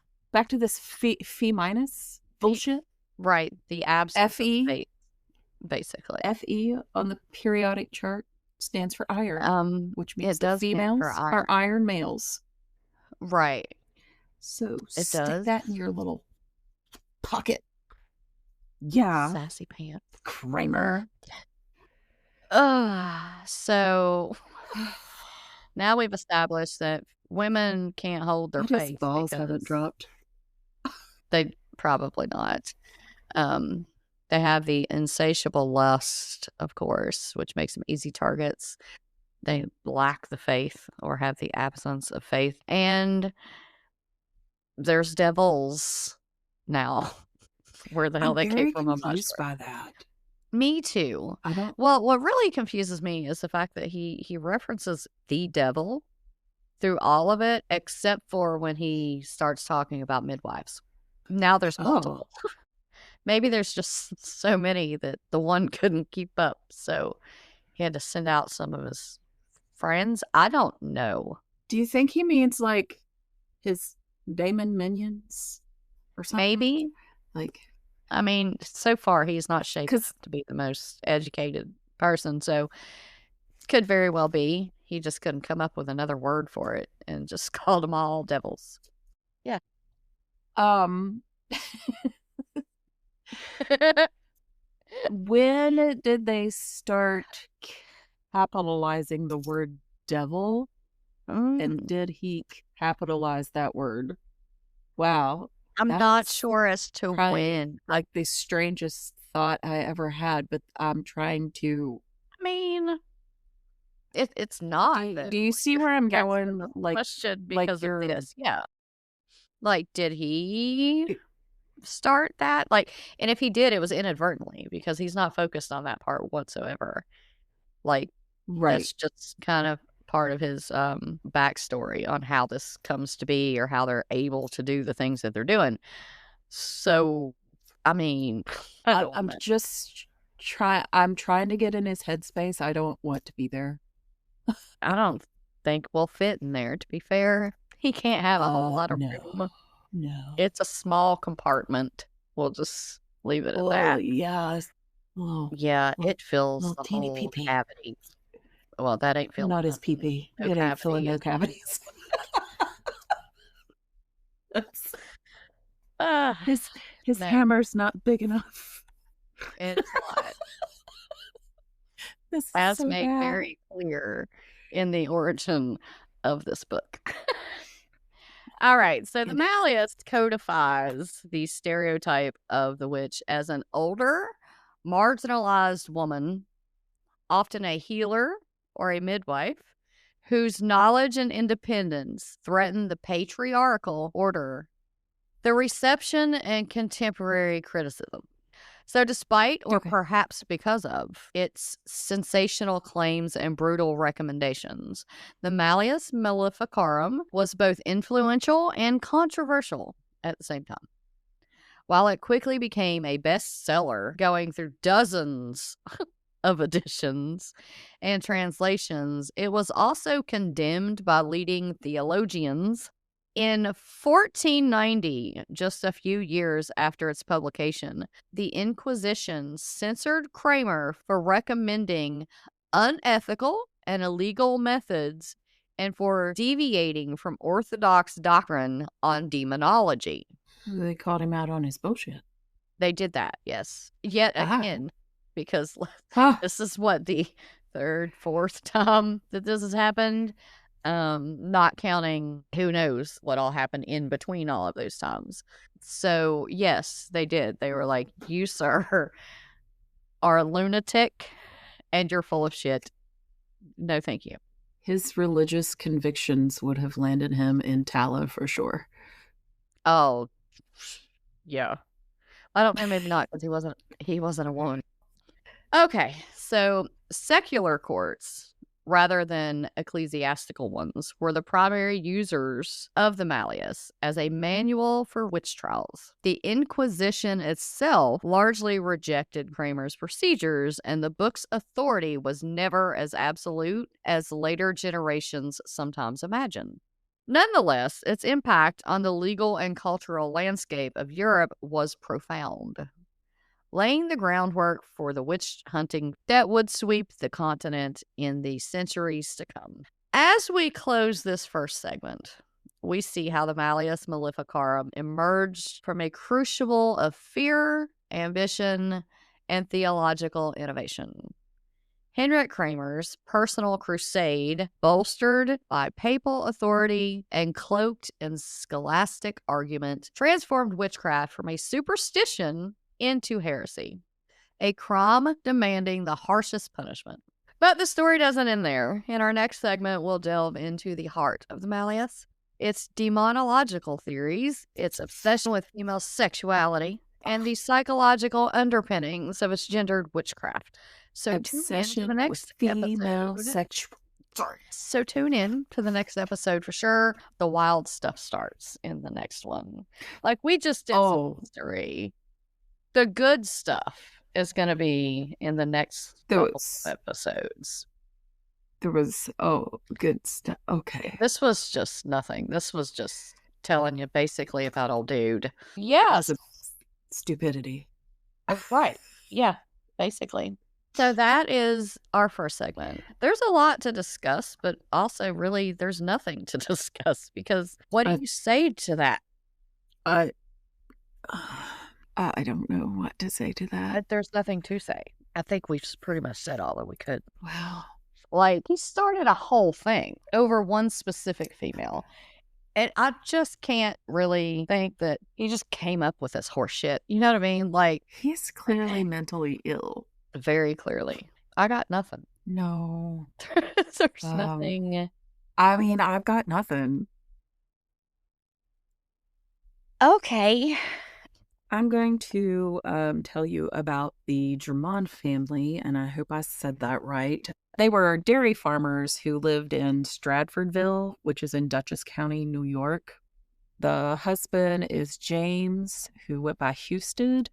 to this fee minus bullshit. Right. The absence Fe, of faith, basically. Fe on the periodic chart stands for iron, which means it does females are iron males. Right. So stick that in your little pocket. Yeah. Sassy pants. Kramer. So Now we've established that women can't hold their I guess faith balls haven't because dropped. they probably not. They have the insatiable lust, of course, which makes them easy targets. They lack the faith or have the absence of faith. And there's devils now. Where the hell I'm they came very from, I'm not confused sure. by that. Me too. I don't. Well, what really confuses me is the fact that he references the devil through all of it, except for when he starts talking about midwives. Now there's multiple. Oh. Maybe there's just so many that the one couldn't keep up, so he had to send out some of his friends. I don't know. Do you think he means like his daemon minions or something? Maybe. Like, I mean, so far he's not shaped 'cause- to be the most educated person, so could very well be. He just couldn't come up with another word for it and just called them all devils. Yeah. When did they start capitalizing the word devil? And did he capitalize that word? Wow. I'm not That's sure as to probably when. like the strangest thought I ever had, but I'm trying to. I mean, it's not. Do you see where I'm That's going? the Like, question like because of you're. this. Yeah. Like, did he start that? Like, and if he did, it was inadvertently because he's not focused on that part whatsoever. Like, Right. that's just kind of part of his backstory on how this comes to be or how they're able to do the things that they're doing. So, I mean, I'm just I'm trying to get in his headspace. I don't want to be there. I don't think we'll fit in there, to be fair. He can't have a whole lot of room. No. It's a small compartment. We'll just leave it at that. Yeah. Yeah, it fills little the teeny whole pee-pee. cavity. Well, that ain't filling Not his nothing. pee-pee. No It ain't filling no cavity. His No. hammer's not big enough. It's not. This is As so made bad. very clear in the origin of this book. All right, so the Malleus codifies the stereotype of the witch as an older, marginalized woman, often a healer or a midwife, whose knowledge and independence threaten the patriarchal order. The reception and contemporary criticism. So despite, or perhaps because of, its sensational claims and brutal recommendations, the Malleus Maleficarum was both influential and controversial at the same time. While it quickly became a bestseller, going through dozens of editions and translations, it was also condemned by leading theologians. In 1490, just a few years after its publication, the Inquisition censored Kramer for recommending unethical and illegal methods and for deviating from orthodox doctrine on demonology. They called him out on his bullshit. They did that, yes. Yet again, because this is what, the third, fourth time that this has happened? Not counting who knows what all happened in between all of those times. So yes, they did. They were like, you, sir, are a lunatic and you're full of shit. No, thank you. His religious convictions would have landed him in Tala for sure. Oh, yeah. I don't know, maybe not, because he wasn't a woman. Okay, so secular courts, rather than ecclesiastical ones, were the primary users of the Malleus as a manual for witch trials. The Inquisition itself largely rejected Kramer's procedures, and the book's authority was never as absolute as later generations sometimes imagine. Nonetheless, its impact on the legal and cultural landscape of Europe was profound, laying the groundwork for the witch hunting that would sweep the continent in the centuries to come. As we close this first segment, we see how the Malleus Maleficarum emerged from a crucible of fear, ambition, and theological innovation. Henrik Kramer's personal crusade, bolstered by papal authority and cloaked in scholastic argument, transformed witchcraft from a superstition into heresy, a crime demanding the harshest punishment. But the story doesn't end there. In our next segment, we'll delve into the heart of the Malleus, its demonological theories, its obsession with female sexuality, and the psychological underpinnings of its gendered witchcraft. So Obsession tune in to the next with female episode. sexual. So tune in to the next episode for sure. The wild stuff starts in the next one. Like we just did some history. The good stuff is going to be in the next couple episodes. There was, good stuff. Okay. This was just nothing. This was just telling you basically about old dude. Yes. Stupidity. Right. Yeah, basically. So that is our first segment. There's a lot to discuss, but also really there's nothing to discuss because what do you say to that? I don't know what to say to that. There's nothing to say. I think we've pretty much said all that we could. Wow. Like, he started a whole thing over one specific female. And I just can't really think that he just came up with this horse shit. You know what I mean? Like, he's clearly mentally ill. Very clearly. I got nothing. No. There's nothing. I mean, I've got nothing. Okay. I'm going to tell you about the Germond family, and I hope I said that right. They were dairy farmers who lived in Stratfordville, which is in Dutchess County, New York. The husband is James, who went by Houston.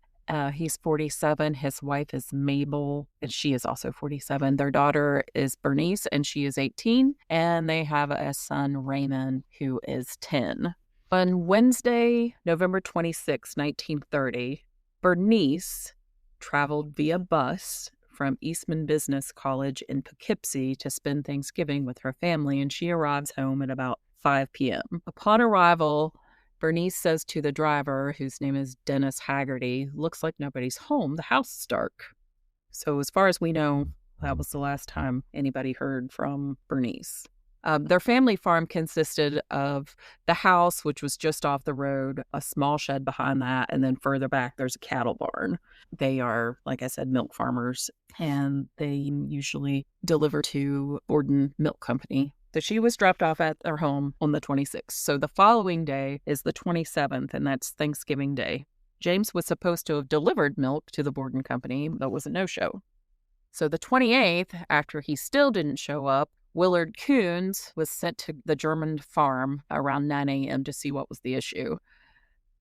He's 47. His wife is Mabel, and she is also 47. Their daughter is Bernice, and she is 18. And they have a son, Raymond, who is 10. On Wednesday, November 26, 1930, Bernice traveled via bus from Eastman Business College in Poughkeepsie to spend Thanksgiving with her family, and she arrives home at about 5 p.m. Upon arrival, Bernice says to the driver, whose name is Dennis Haggerty, "Looks like nobody's home. The house is dark." So as far as we know, that was the last time anybody heard from Bernice. Their family farm consisted of the house, which was just off the road, a small shed behind that, and then further back, there's a cattle barn. They are, like I said, milk farmers, and they usually deliver to Borden Milk Company. So she was dropped off at their home on the 26th. So the following day is the 27th, and that's Thanksgiving Day. James was supposed to have delivered milk to the Borden Company, but was a no-show. So the 28th, after he still didn't show up, Willard Coons was sent to the Germond farm around 9 a.m. to see what was the issue.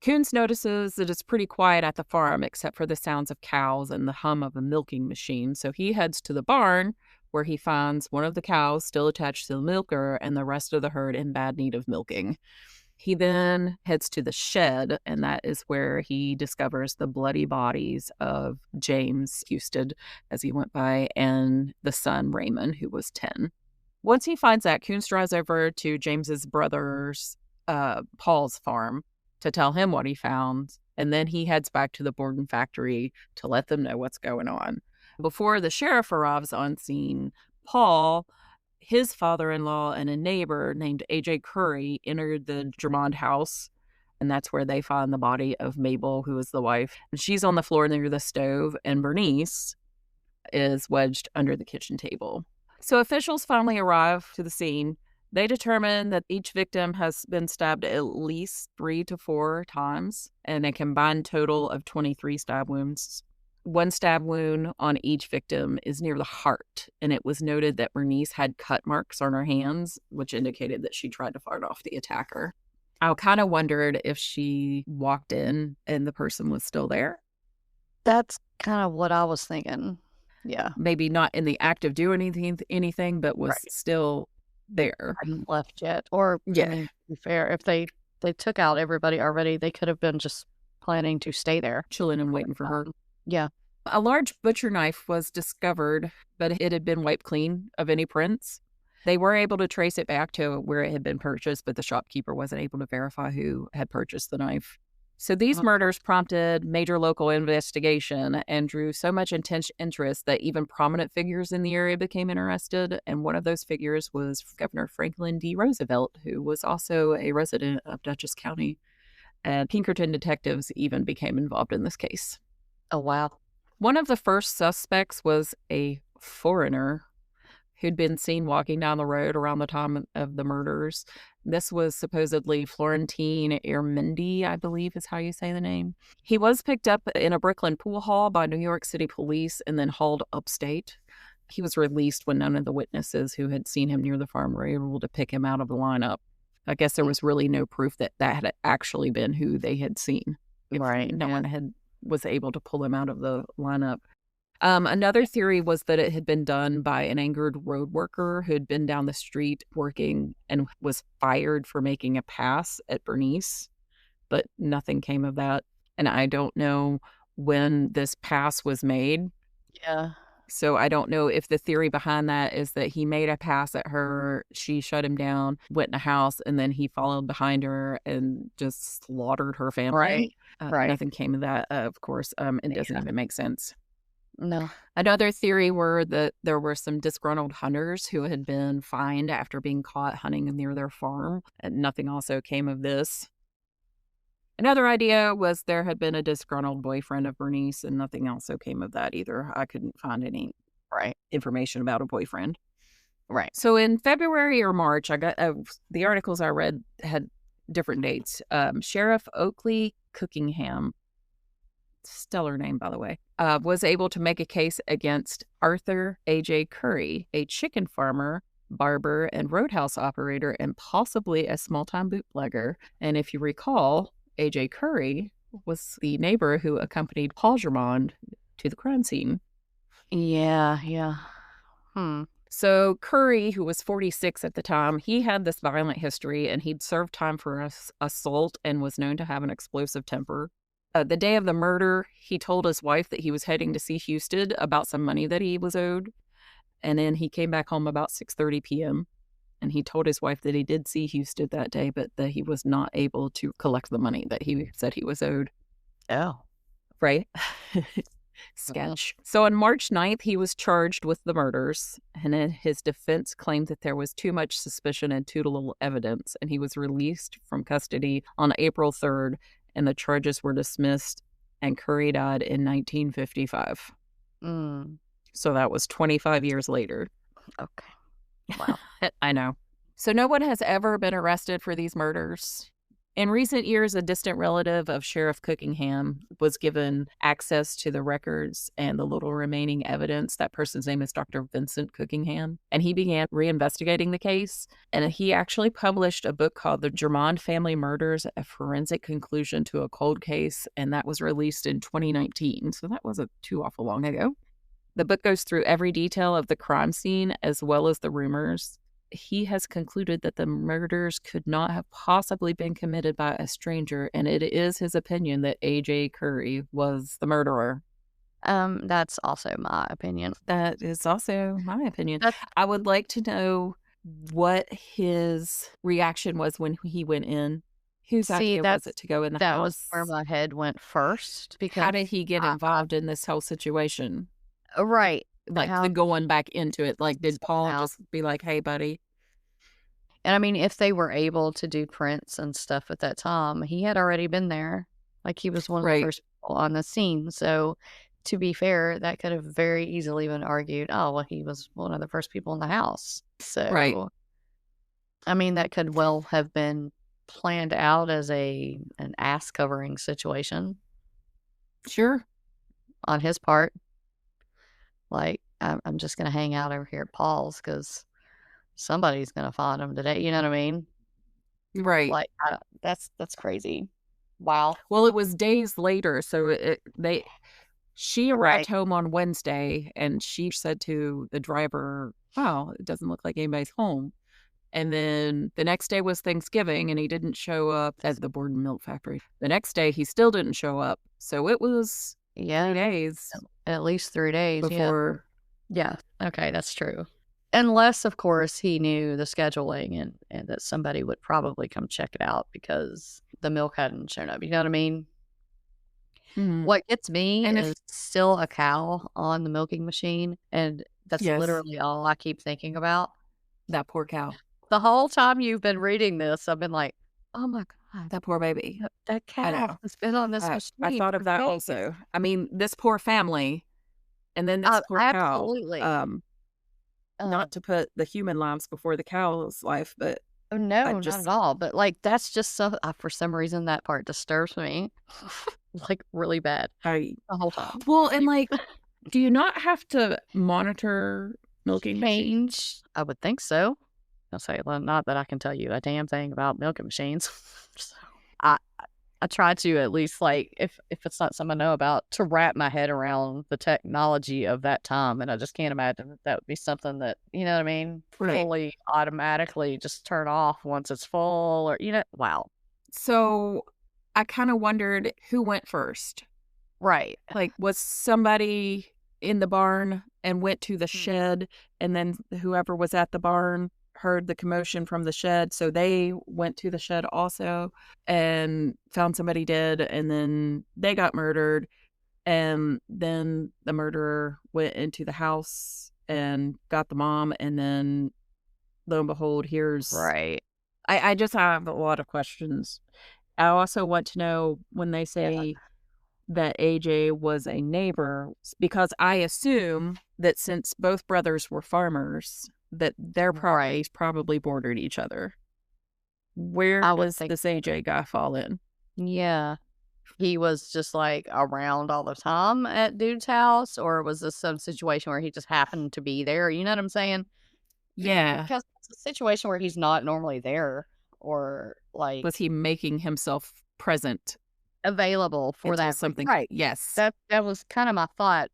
Coons notices that it's pretty quiet at the farm except for the sounds of cows and the hum of a milking machine. So he heads to the barn where he finds one of the cows still attached to the milker and the rest of the herd in bad need of milking. He then heads to the shed, and that is where he discovers the bloody bodies of James Houston, as he went by, and the son, Raymond, who was 10. Once he finds that, Coons drives over to James's brother's, Paul's farm to tell him what he found, and then he heads back to the Borden factory to let them know what's going on. Before the sheriff arrives on scene, Paul, his father-in-law, and a neighbor named A.J. Curry entered the Germond house, and that's where they find the body of Mabel, who is the wife. And she's on the floor near the stove, and Bernice is wedged under the kitchen table. So officials finally arrive to the scene. They determine that each victim has been stabbed at least 3 to 4 times, and a combined total of 23 stab wounds. One stab wound on each victim is near the heart, and it was noted that Bernice had cut marks on her hands, which indicated that she tried to fight off the attacker. I kind of wondered if she walked in and the person was still there. That's kind of what I was thinking. Yeah. Maybe not in the act of doing anything, but was still there. Hadn't left yet. Or, I mean, to be fair, if they took out everybody already, they could have been just planning to stay there. Chilling and waiting for her. Yeah. A large butcher knife was discovered, but it had been wiped clean of any prints. They were able to trace it back to where it had been purchased, but the shopkeeper wasn't able to verify who had purchased the knife. So these murders prompted major local investigation and drew so much intense interest that even prominent figures in the area became interested. And one of those figures was Governor Franklin D. Roosevelt, who was also a resident of Dutchess County. And Pinkerton detectives even became involved in this case. Oh, wow. One of the first suspects was a foreigner who'd been seen walking down the road around the time of the murders. This was supposedly Florentine Ermendi, I believe is how you say the name. He was picked up in a Brooklyn pool hall by New York City police and then hauled upstate. He was released when none of the witnesses who had seen him near the farm were able to pick him out of the lineup. I guess there was really no proof that that had actually been who they had seen. Right. No one was able to pull him out of the lineup. Another theory was that it had been done by an angered road worker who'd been down the street working and was fired for making a pass at Bernice, but nothing came of that. And I don't know when this pass was made. Yeah. So I don't know if the theory behind that is that he made a pass at her, she shut him down, went in a house, and then he followed behind her and just slaughtered her family. Right. Nothing came of that, of course. It doesn't even make sense. No. Another theory were that there were some disgruntled hunters who had been fined after being caught hunting near their farm, and nothing also came of this. Another idea was there had been a disgruntled boyfriend of Bernice, and nothing also came of that either. I couldn't find any information about a boyfriend. Right. So in February or March, I got the articles I read had different dates. Sheriff Oakley Cookingham, stellar name, by the way, was able to make a case against Arthur A.J. Curry, a chicken farmer, barber, and roadhouse operator, and possibly a small-time bootlegger. And if you recall, A.J. Curry was the neighbor who accompanied Paul Germond to the crime scene. Yeah. So Curry, who was 46 at the time, he had this violent history, and he'd served time for assault and was known to have an explosive temper. The day of the murder, he told his wife that he was heading to see Houston about some money that he was owed. And then he came back home about 6:30 p.m. And he told his wife that he did see Houston that day, but that he was not able to collect the money that he said he was owed. Oh. Right? Sketch. So on March 9th, he was charged with the murders. And then his defense claimed that there was too much suspicion and too little evidence. And he was released from custody on April 3rd. And the charges were dismissed, and Curry died in 1955. So that was 25 years later. Okay. Wow. I know. So no one has ever been arrested for these murders. In recent years, a distant relative of Sheriff Cookingham was given access to the records and the little remaining evidence. That person's name is Dr. Vincent Cookingham, and he began reinvestigating the case. And he actually published a book called The Germond Family Murders, A Forensic Conclusion to a Cold Case, and that was released in 2019. So that wasn't too awful long ago. The book goes through every detail of the crime scene as well as the rumors. He has concluded that the murders could not have possibly been committed by a stranger, and it is his opinion that A.J. Curry was the murderer. That's also my opinion. That is also my opinion. I would like to know what his reaction was when he went in. Whose idea was it to go in the house? That was where my head went first. Because how did he get involved in this whole situation? Right. Like the going back into it. Like, did Paul just be like, hey, buddy? And I mean, if they were able to do prints and stuff at that time, he had already been there. Like, he was one of the first people on the scene. So, to be fair, that could have very easily been argued, oh, well, he was one of the first people in the house. So, I mean, that could well have been planned out as an ass covering situation. Sure. On his part. Like, I'm just going to hang out over here at Paul's because somebody's going to find him today. You know what I mean? Right. Like, that's crazy. Wow. Well, it was days later. So she arrived home on Wednesday, and she said to the driver, wow, it doesn't look like anybody's home. And then the next day was Thanksgiving, and he didn't show up at the board and milk factory. The next day, he still didn't show up. So it was 3 days. At least 3 days before. Yeah. Okay, that's true. Unless, of course, he knew the scheduling and that somebody would probably come check it out because the milk hadn't shown up. You know what I mean? Mhm. What gets me And is if still a cow on the milking machine, and that's yes, literally all I keep thinking about. that poor cow, The whole time you've been reading this, I've been like, "Oh my god, that poor baby. that I cow know. has been on this I machine thought of for that days." also. I mean, this poor family, and then this poor cow. Absolutely. Not Um, to put the human lives before the cow's life, but oh, I no, not at just all, but, like, that's just so for some reason, that part disturbs me, like, really bad I the whole time. well, and, like, do you not have to monitor milking machines? Change? I would think so. I'll say, well, not that I can tell you a damn thing about milking machines. So, I I try to at least, like, if it's not something I know about, to wrap my head around the technology of that time, and I just can't imagine that that would be something that, you know what I mean, Right. fully automatically just turn off once it's full or, wow. So, I kinda wondered who went first. Right. Like, was somebody in the barn and went to the Hmm. shed, and then whoever was at the barn heard the commotion from the shed, so they went to the shed also and found somebody dead, and then they got murdered, and then the murderer went into the house and got the mom, and then lo and behold, here's Right. I just have a lot of questions. I also want to know when they Yeah. say that AJ was a neighbor, because I assume that since both brothers were farmers, that their Right. properties probably bordered each other. Where I would does think this AJ guy fall in? yeah. He was just, like, around all the time at dude's house, or was this some situation where he just happened to be there, you know what I'm saying? Yeah. Because it's a situation where he's not normally there or, Was like, he making himself present available for until that something right. yes. That was kinda my thought,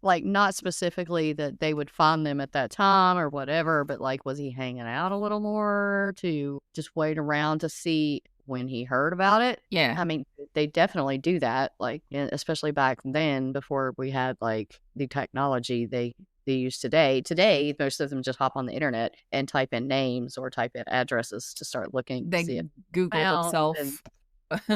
like, not specifically that they would find them at that time or whatever, but, like, was he hanging out a little more to just wait around to see when he heard about it? Yeah. I mean, they definitely do that, like, especially back then before we had, like, the technology they use today. Today, most of them just hop on the internet and type in names or type in addresses to start looking to They see if Google found and themselves.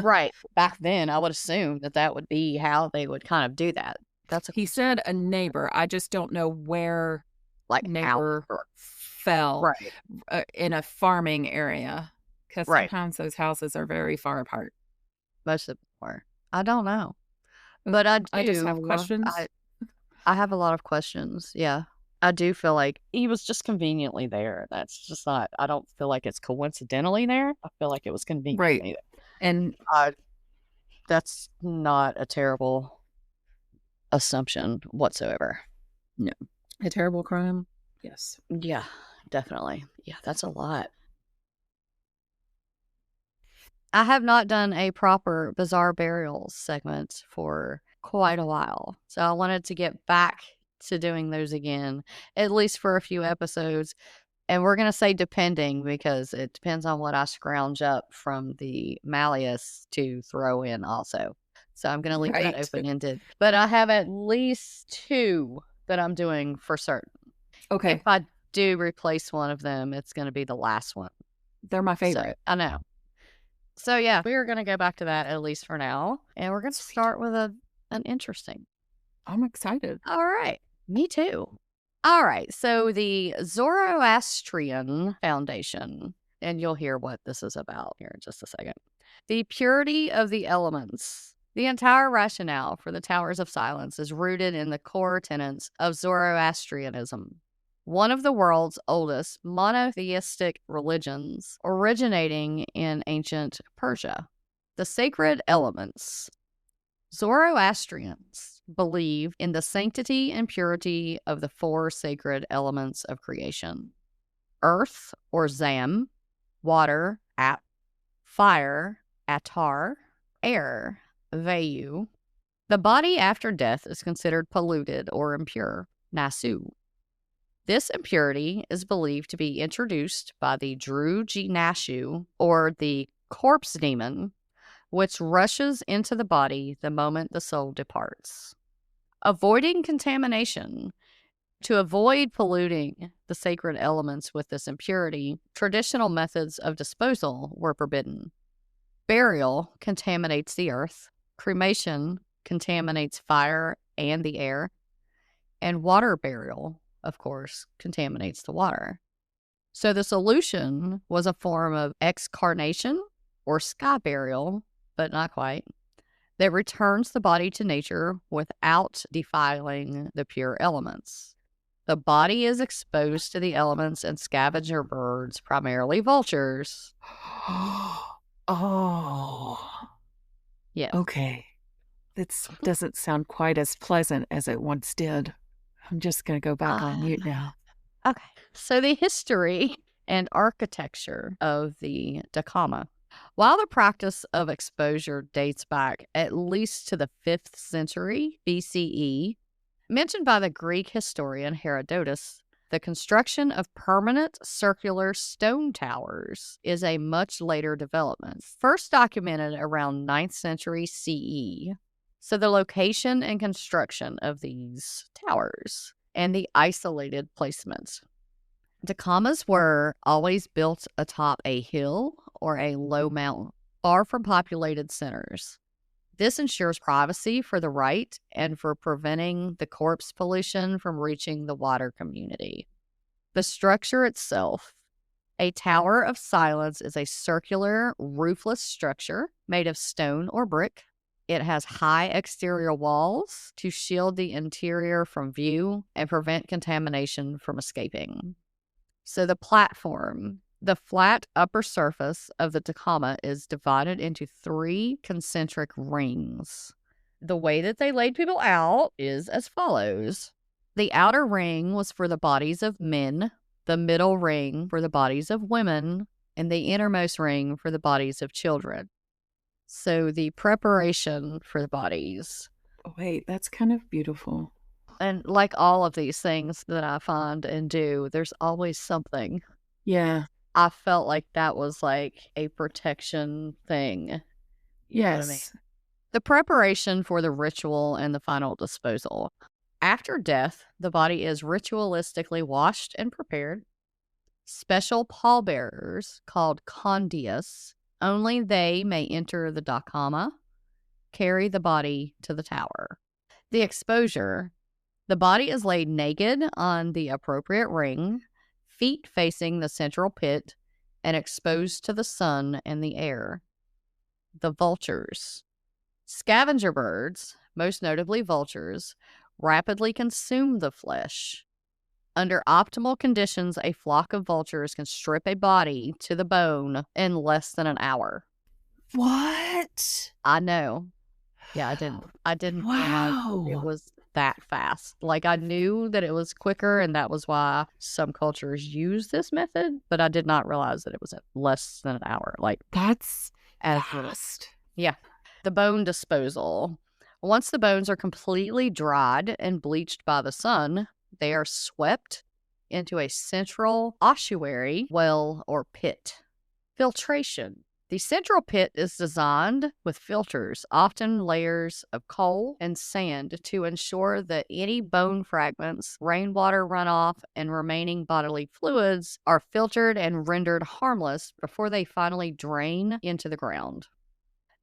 right. Back then, I would assume that that would be how they would kind of do that. That's a He question. said a neighbor. I just don't know where Like, how neighbor or fell right, in a farming area, because right. sometimes those houses are very far apart. Most of them were. I don't know. But I I just have do questions. I have a lot of questions, yeah. I do feel like he was just conveniently there. That's just not I don't feel like it's coincidentally there. I feel like it was Right. conveniently there. And Uh, that's not a terrible assumption whatsoever. no, a terrible crime. Yes. Yeah, definitely. Yeah, that's a lot. I have not done a proper bizarre burials segment for quite a while. So I wanted to get back to doing those again, at least for a few episodes. And we're going to say depending because it depends on what I scrounge up from the Malleus to throw in also. So I'm going to leave that Right. open ended. But I have at least two that I'm doing for certain. If Okay. I do replace one of them, it's going to be the last one. They're my So favorite. I know. So yeah, we are going to go back to that at least for now, and we're going to Sweet. start with an interesting. I'm excited. All right, me too. All right, so the Zoroastrian Foundation, and you'll hear what this is about here in just a second. The purity of the elements. The entire rationale for the Towers of Silence is rooted in the core tenets of Zoroastrianism, one of the world's oldest monotheistic religions, originating in ancient Persia. The sacred elements. Zoroastrians believe in the sanctity and purity of the four sacred elements of creation: earth, or Zam, water, Ap, fire, Atar, air, Vayu. The body after death is considered polluted or impure, Nasu. This impurity is believed to be introduced by the Nashu, or the corpse demon, which rushes into the body the moment the soul departs. Avoiding contamination. To avoid polluting the sacred elements with this impurity, traditional methods of disposal were forbidden. Burial contaminates the earth. Cremation contaminates fire and the air. And water burial, of course, contaminates the water. So the solution was a form of excarnation or sky burial, but not quite, that returns the body to nature without defiling the pure elements. The body is exposed to the elements and scavenger birds, primarily vultures. Oh. Yes. Okay. This doesn't sound quite as pleasant as it once did. I'm just going to go back on mute now. Okay. So the history and architecture of the Dacama. While the practice of exposure dates back at least to the 5th century BCE, mentioned by the Greek historian Herodotus, the construction of permanent circular stone towers is a much later development, first documented around 9th century CE. So the location and construction of these towers and the isolated placements. Dacamas were always built atop a hill or a low mountain, far from populated centers. This ensures privacy for the rite and for preventing the corpse pollution from reaching the wider community. The structure itself, a tower of silence, is a circular, roofless structure made of stone or brick. It has high exterior walls to shield the interior from view and prevent contamination from escaping. So the platform, the flat upper surface of the Dacama, is divided into 3 concentric rings. The way that they laid people out is as follows. The outer ring was for the bodies of men, the middle ring for the bodies of women, and the innermost ring for the bodies of children. So the preparation for the bodies. Wait, that's kind of beautiful. And like all of these things that I find and do, there's always something. Yeah. I felt like that was like a protection thing. You know what I mean? The preparation for the ritual and the final disposal. After death, the body is ritualistically washed and prepared. Special pallbearers called condius, only they may enter the Dacama, carry the body to the tower. The exposure. The body is laid naked on the appropriate ring, feet facing the central pit, and exposed to the sun and the air. The vultures. Scavenger birds, most notably vultures, rapidly consume the flesh. Under optimal conditions, a flock of vultures can strip a body to the bone in less than an hour. What? I know. Yeah, I didn't realize it was that fast. Like, I knew that it was quicker, and that was why some cultures use this method, but I did not realize that it was at less than an hour. Like, that's fast. Yeah. The bone disposal. Once the bones are completely dried and bleached by the sun, they are swept into a central ossuary, well, or pit. Filtration. The central pit is designed with filters, often layers of coal and sand, to ensure that any bone fragments, rainwater runoff, and remaining bodily fluids are filtered and rendered harmless before they finally drain into the ground.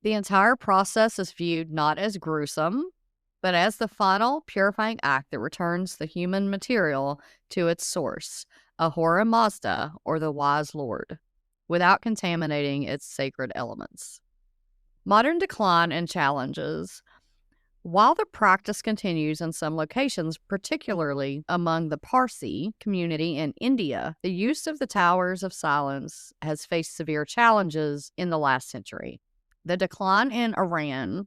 The entire process is viewed not as gruesome, but as the final purifying act that returns the human material to its source, Ahura Mazda, or the wise Lord, without contaminating its sacred elements. Modern decline and challenges. While the practice continues in some locations, particularly among the Parsi community in India, the use of the towers of silence has faced severe challenges in the last century. The decline in Iran.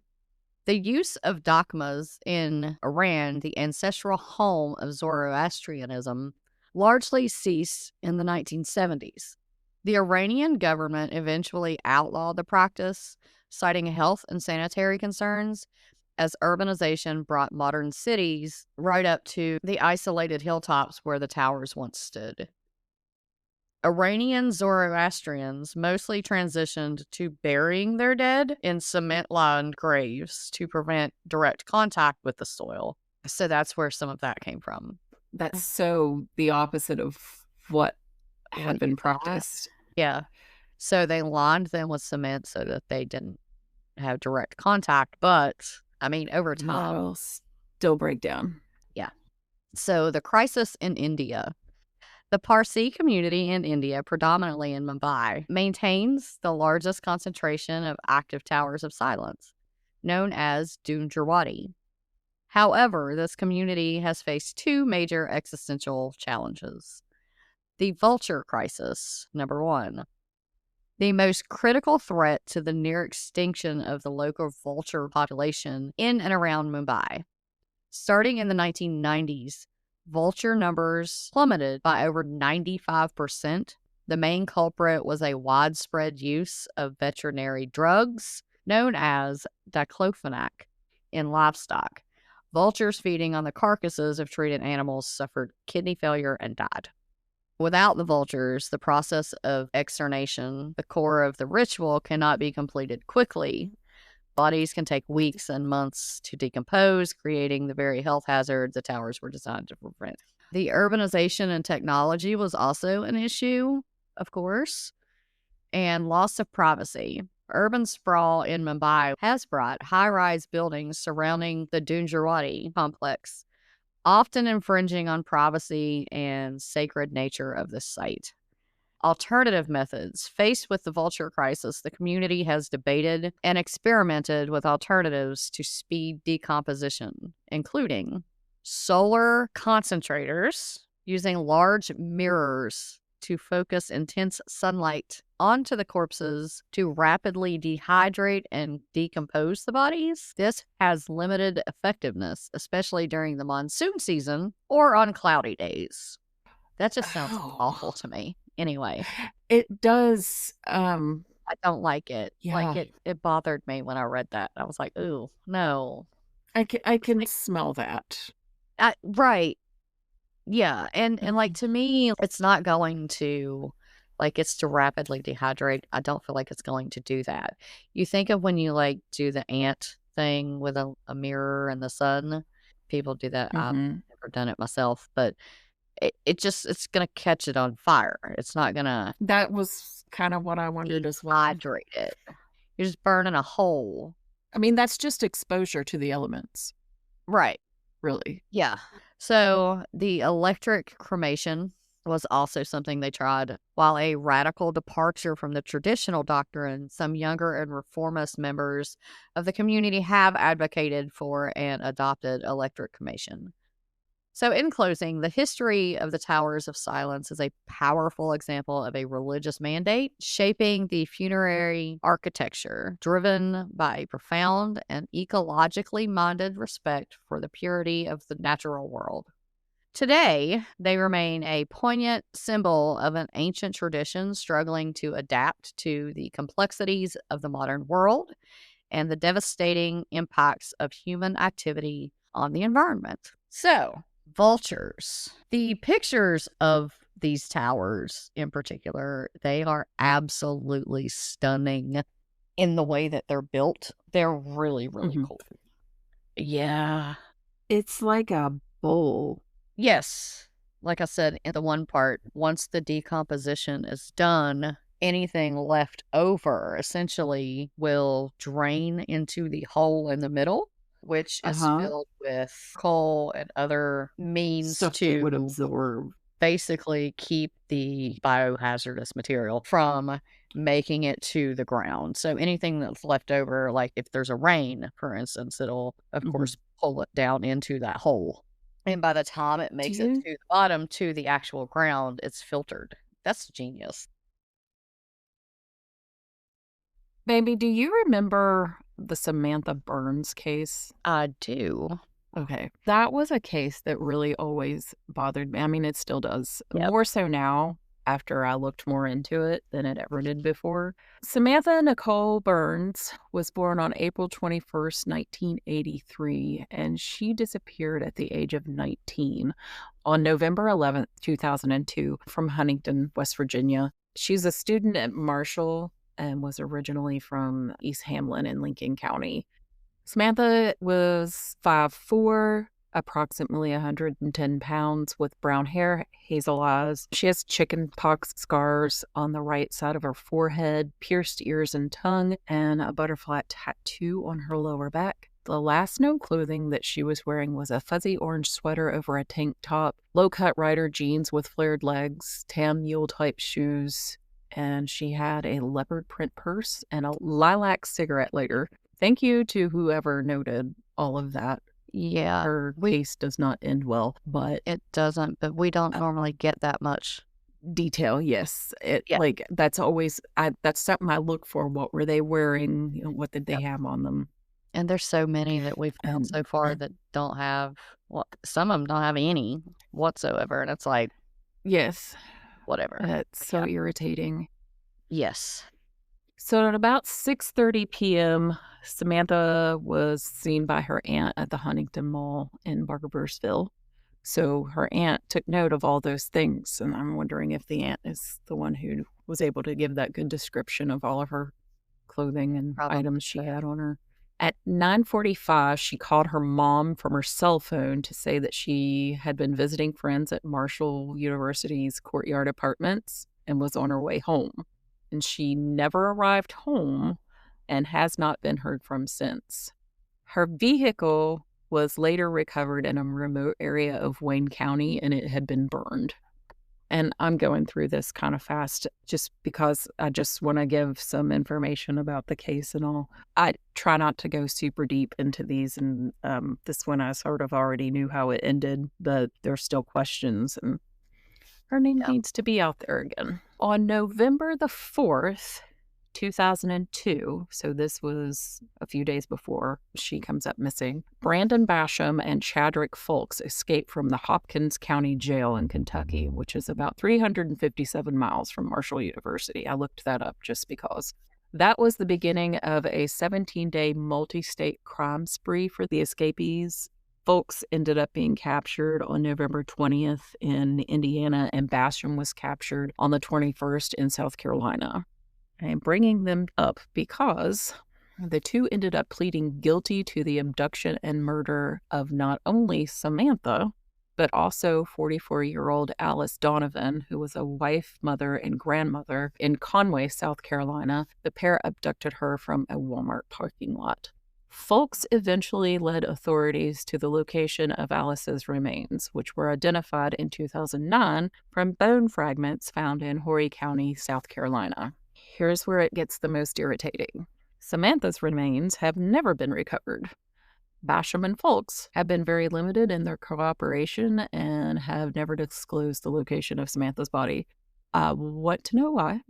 The use of dogmas in Iran, the ancestral home of Zoroastrianism, largely ceased in the 1970s. The Iranian government eventually outlawed the practice, citing health and sanitary concerns, as urbanization brought modern cities right up to the isolated hilltops where the towers once stood. Iranian Zoroastrians mostly transitioned to burying their dead in cement-lined graves to prevent direct contact with the soil. So that's where some of that came from. That's so the opposite of what had been practiced. Yeah. So they lined them with cement so that they didn't have direct contact. But, I mean, over time. That'll still break down. Yeah. So the crisis in India. The Parsi community in India, predominantly in Mumbai, maintains the largest concentration of active towers of silence, known as Dunjawadi. However, this community has faced two major existential challenges. The vulture crisis, number one. The most critical threat to the near extinction of the local vulture population in and around Mumbai. Starting in the 1990s, vulture numbers plummeted by over 95%. The main culprit was a widespread use of veterinary drugs known as diclofenac in livestock. Vultures feeding on the carcasses of treated animals suffered kidney failure and died. Without the vultures, the process of externation, the core of the ritual, cannot be completed quickly. Bodies can take weeks and months to decompose, creating the very health hazard the towers were designed to prevent. The urbanization and technology was also an issue, of course, and loss of privacy. Urban sprawl in Mumbai has brought high-rise buildings surrounding the Dunjawadi complex, often infringing on privacy and sacred nature of the site. Alternative methods. Faced with the vulture crisis, the community has debated and experimented with alternatives to speed decomposition, including solar concentrators using large mirrors to focus intense sunlight onto the corpses to rapidly dehydrate and decompose the bodies. This has limited effectiveness, especially during the monsoon season or on cloudy days. That just sounds awful to me. Anyway, it does. I don't like it. Yeah. Like it bothered me when I read that. I was like, ooh, no. I can smell that. Right. Yeah. And like, to me, it's not going to, like, it's to rapidly dehydrate. I don't feel like it's going to do that. You think of when you like do the ant thing with a mirror and the sun. People do that. I've never done it myself, but it's going to catch it on fire. It's not going to. That was kind of what I wondered as well. Hydrate it. You're just burning a hole. I mean, that's just exposure to the elements. Right. Really. Yeah. So the electric cremation was also something they tried. While a radical departure from the traditional doctrine, some younger and reformist members of the community have advocated for and adopted electric cremation. So in closing, the history of the Towers of Silence is a powerful example of a religious mandate shaping the funerary architecture, driven by a profound and ecologically minded respect for the purity of the natural world. Today, they remain a poignant symbol of an ancient tradition struggling to adapt to the complexities of the modern world and the devastating impacts of human activity on the environment. So, vultures. The pictures of these towers in particular, they are absolutely stunning in the way that they're built. They're really, really cool. Yeah. It's like a bowl. Yes. Like I said, in the one part, once the decomposition is done, anything left over essentially will drain into the hole in the middle, which is filled with coal and other means Stuff to would absorb. Basically keep the biohazardous material from making it to the ground. So anything that's left over, like if there's a rain, for instance, it'll, of course, pull it down into that hole. And by the time it makes it to the bottom, to the actual ground, it's filtered. That's genius. Baby, do you remember the Samantha Burns case? I do. Okay. That was a case that really always bothered me. I mean, it still does. Yep. More so now after I looked more into it than it ever did before. Samantha Nicole Burns was born on April 21st, 1983, and she disappeared at the age of 19 on November 11th, 2002 from Huntington, West Virginia. She's a student at Marshall and was originally from East Hamlin in Lincoln County. Samantha was 5'4", approximately 110 pounds, with brown hair, hazel eyes. She has chicken pox scars on the right side of her forehead, pierced ears and tongue, and a butterfly tattoo on her lower back. The last known clothing that she was wearing was a fuzzy orange sweater over a tank top, low-cut rider jeans with flared legs, tan mule-type shoes, and she had a leopard print purse and a lilac cigarette lighter. Thank you to whoever noted all of that. Yeah. Her case does not end well, but It doesn't, but we don't normally get that much detail, yes. Yeah. Like, that's always, that's something I look for. What were they wearing? You know, what did they Yep. have on them? And there's so many that we've found so far that don't have, well, some of them don't have any whatsoever. And it's like, yes, whatever. it's so irritating. Yes. So at about 6:30 p.m., Samantha was seen by her aunt at the Huntington Mall in Barkersville. So her aunt took note of all those things, and I'm wondering if the aunt is the one who was able to give that good description of all of her clothing and items she had on her. At 9:45, she called her mom from her cell phone to say that she had been visiting friends at Marshall University's Courtyard Apartments and was on her way home. And she never arrived home and has not been heard from since. Her vehicle was later recovered in a remote area of Wayne County, and it had been burned. And I'm going through this kind of fast just because I just want to give some information about the case and all. I try not to go super deep into these, and this one I sort of already knew how it ended, but there's still questions, and her name needs to be out there again. On November the 4th, 2002, so this was a few days before she comes up missing, Brandon Basham and Chadrick Folks escaped from the Hopkins County Jail in Kentucky, which is about 357 miles from Marshall University. I looked that up just because. That was the beginning of a 17-day multi-state crime spree for the escapees. Folks ended up being captured on November 20th in Indiana, and Basham was captured on the 21st in South Carolina. I'm bringing them up because the two ended up pleading guilty to the abduction and murder of not only Samantha, but also 44-year-old Alice Donovan, who was a wife, mother, and grandmother in Conway, South Carolina. The pair abducted her from a Walmart parking lot. Folks eventually led authorities to the location of Alice's remains, which were identified in 2009 from bone fragments found in Horry County, South Carolina. Here's where it gets the most irritating. Samantha's remains have never been recovered. Basham and Folks have been very limited in their cooperation and have never disclosed the location of Samantha's body. I want to know why.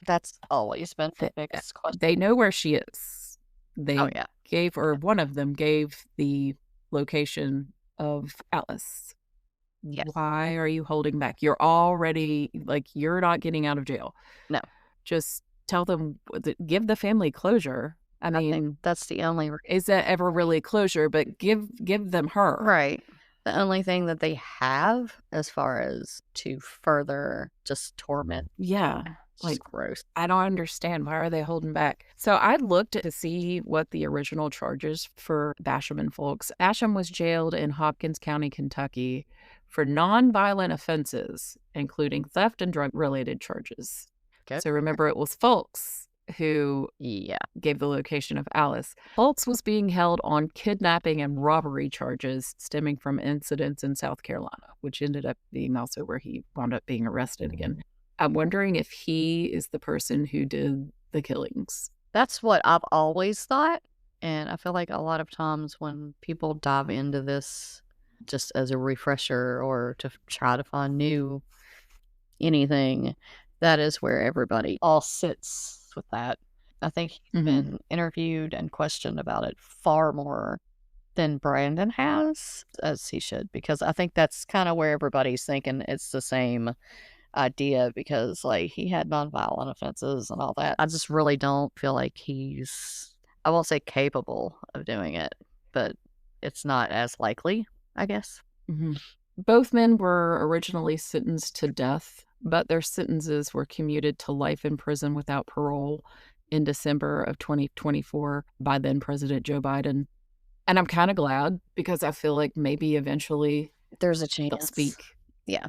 That's always been the biggest question. They know where she is. They yeah. gave, or one of them gave, the location of Alice. Yes. Why are you holding back? You're already, like, you're not getting out of jail. No. Just tell them, give the family closure. I mean, think that's the only is that ever really closure? But give them her. Right. The only thing that they have as far as to further just torment. Yeah. Like, gross. I don't understand. Why are they holding back? So I looked to see what the original charges for Basham and Folks. Basham was jailed in Hopkins County, Kentucky for nonviolent offenses, including theft and drug-related charges. Okay. So remember, it was Folks who gave the location of Alice. Folks was being held on kidnapping and robbery charges stemming from incidents in South Carolina, which ended up being also where he wound up being arrested again. I'm wondering if he is the person who did the killings. That's what I've always thought. And I feel like a lot of times when people dive into this just as a refresher or to try to find new anything, that is where everybody all sits with that. I think he's been interviewed and questioned about it far more than Brandon has, as he should, because I think that's kind of where everybody's thinking it's the same idea, because like he had nonviolent offenses and all that. I just really don't feel like he's, I won't say capable of doing it, but it's not as likely, I guess. Both men were originally sentenced to death, but their sentences were commuted to life in prison without parole in December of 2024 by then President Joe Biden. And I'm kind of glad because I feel like maybe eventually There's a they'll chance. speak. Yeah.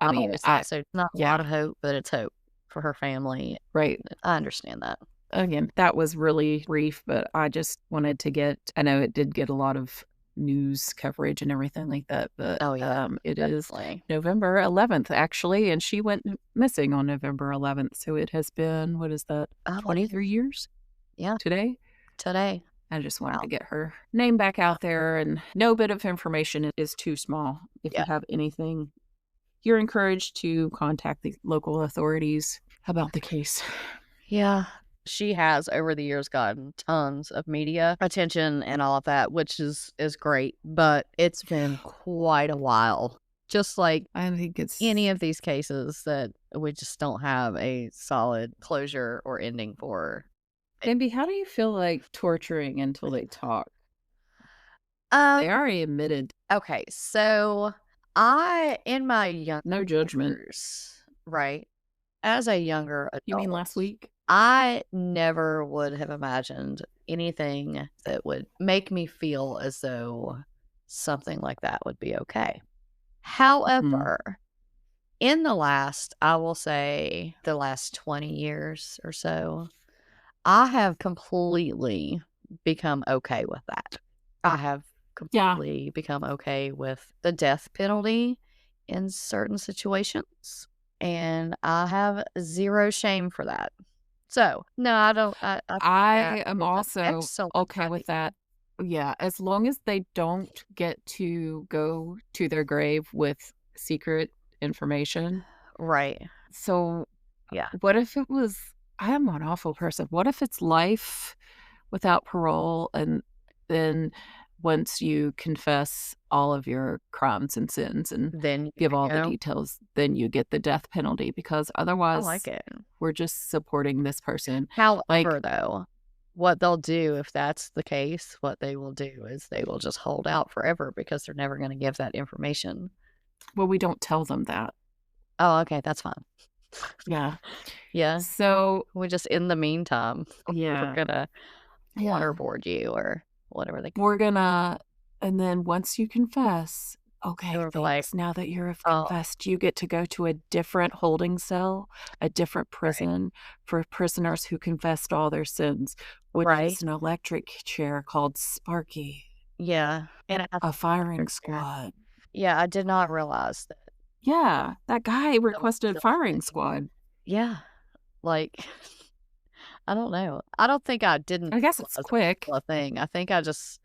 I mean, Always that. So it's not a yeah. lot of hope, but it's hope for her family. Right. I understand that. Again, that was really brief, but I just wanted to I know it did get a lot of news coverage and everything like that, but Oh, yeah, it is definitely. November 11th, actually, and she went missing on November 11th. So it has been, what is that, Oh, 23 years yeah, today? today. I just wanted Wow. to get her name back out there, and no bit of information is too small. If Yeah. you have anything, you're encouraged to contact the local authorities about the case. Yeah. She has over the years gotten tons of media attention and all of that, which is great, but it's been quite a while. Just like I think it's any of these cases that we just don't have a solid closure or ending for. Maybe, how do you feel like torturing until they talk? They Um, already admitted. okay, so in my young No judgment. years, right, as a younger You mean adult, last week? I never would have imagined anything that would make me feel as though something like that would be okay. However, in I will say the last 20 years or so, I have completely become okay with that. I have Yeah. completely become okay with the death penalty in certain situations, and I have zero shame for that. So, no, I don't. I think that I am is an also excellent okay with idea. that. Yeah, as long as they don't get to go to their grave with secret information. Right. So, Yeah. what if it was I am an awful person. What if it's life without parole, and then once you confess all of your crimes and sins and Then you give all the go. details, then you get the death penalty, because I otherwise like it. we're just supporting this person. However, Like, though, what they'll do if that's the case, what they will do is they will just hold out forever because they're never going to give that information. well, we don't tell them that. Oh, okay, that's fine. Yeah. Yeah, So, we just in the meantime, we're yeah. gonna Yeah. waterboard you or whatever they. We're gonna and then once you confess, okay, We're like, thanks. Now that you've oh, confessed, you get to go to a different holding cell, a different right, prison for prisoners who confessed all their sins, which right, is an electric chair called Sparky, yeah, and it has a an firing electric chair. squad. Yeah, I did not realize that. Yeah, that guy That was requested still a firing thing. squad. Yeah, like I don't know. I don't think I didn't I guess realize it's it was quick. still a thing. I think I just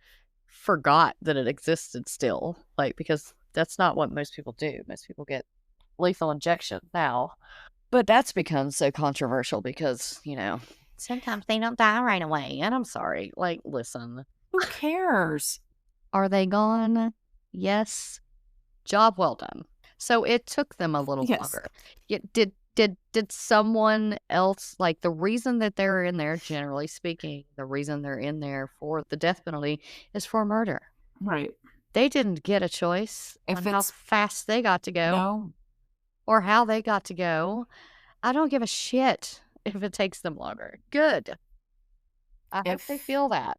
forgot that it existed still, like because that's not what most people do. Most people get lethal injection now. But that's become so controversial because, sometimes they don't die right away. And I'm sorry. Like, listen, Who cares? are they gone? Yes. Job well done. So it took them a little Yes. longer. Did someone else, like, the reason that they're in there, generally speaking, the reason they're in there for the death penalty is for murder. Right. They didn't get a choice If on how it's fast they got to go no, or how they got to go. I don't give a shit if it takes them longer. Good. I hope they if feel that.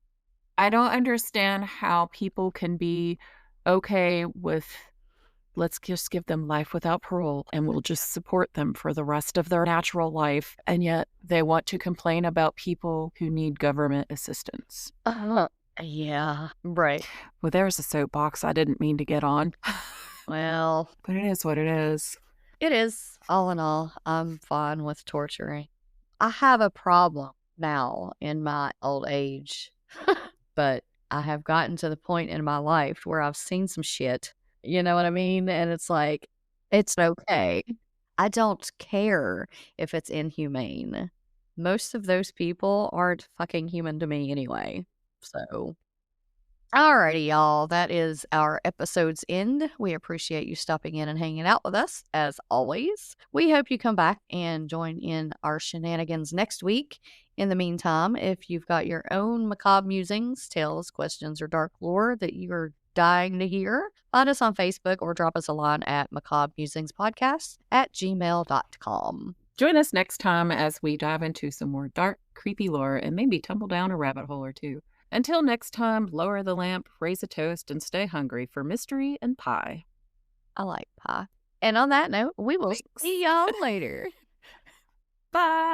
I don't understand how people can be okay with, let's just give them life without parole and we'll just support them for the rest of their natural life. And yet they want to complain about people who need government assistance. Yeah, right. Well, there's a soapbox I didn't mean to get on, Well, but it is what it is. it is. All in all, I'm fine with torturing. I have a problem now in my old age, but I have gotten to the point in my life where I've seen some shit. You know what I mean? And it's like, it's okay. I don't care if it's inhumane. Most of those people aren't fucking human to me anyway. So, alrighty, y'all. That is our episode's end. We appreciate you stopping in and hanging out with us, as always. We hope you come back and join in our shenanigans next week. In the meantime, if you've got your own macabre musings, tales, questions, or dark lore that you're dying to hear, find us on Facebook or drop us a line at Macabre.Musings.Podcast at gmail.com. Join us next time as we dive into some more dark, creepy lore and maybe tumble down a rabbit hole or two. Until next time, lower the lamp, raise a toast, and stay hungry for mystery and pie. I like pie. And on that note, we will Thanks. see y'all later. Bye.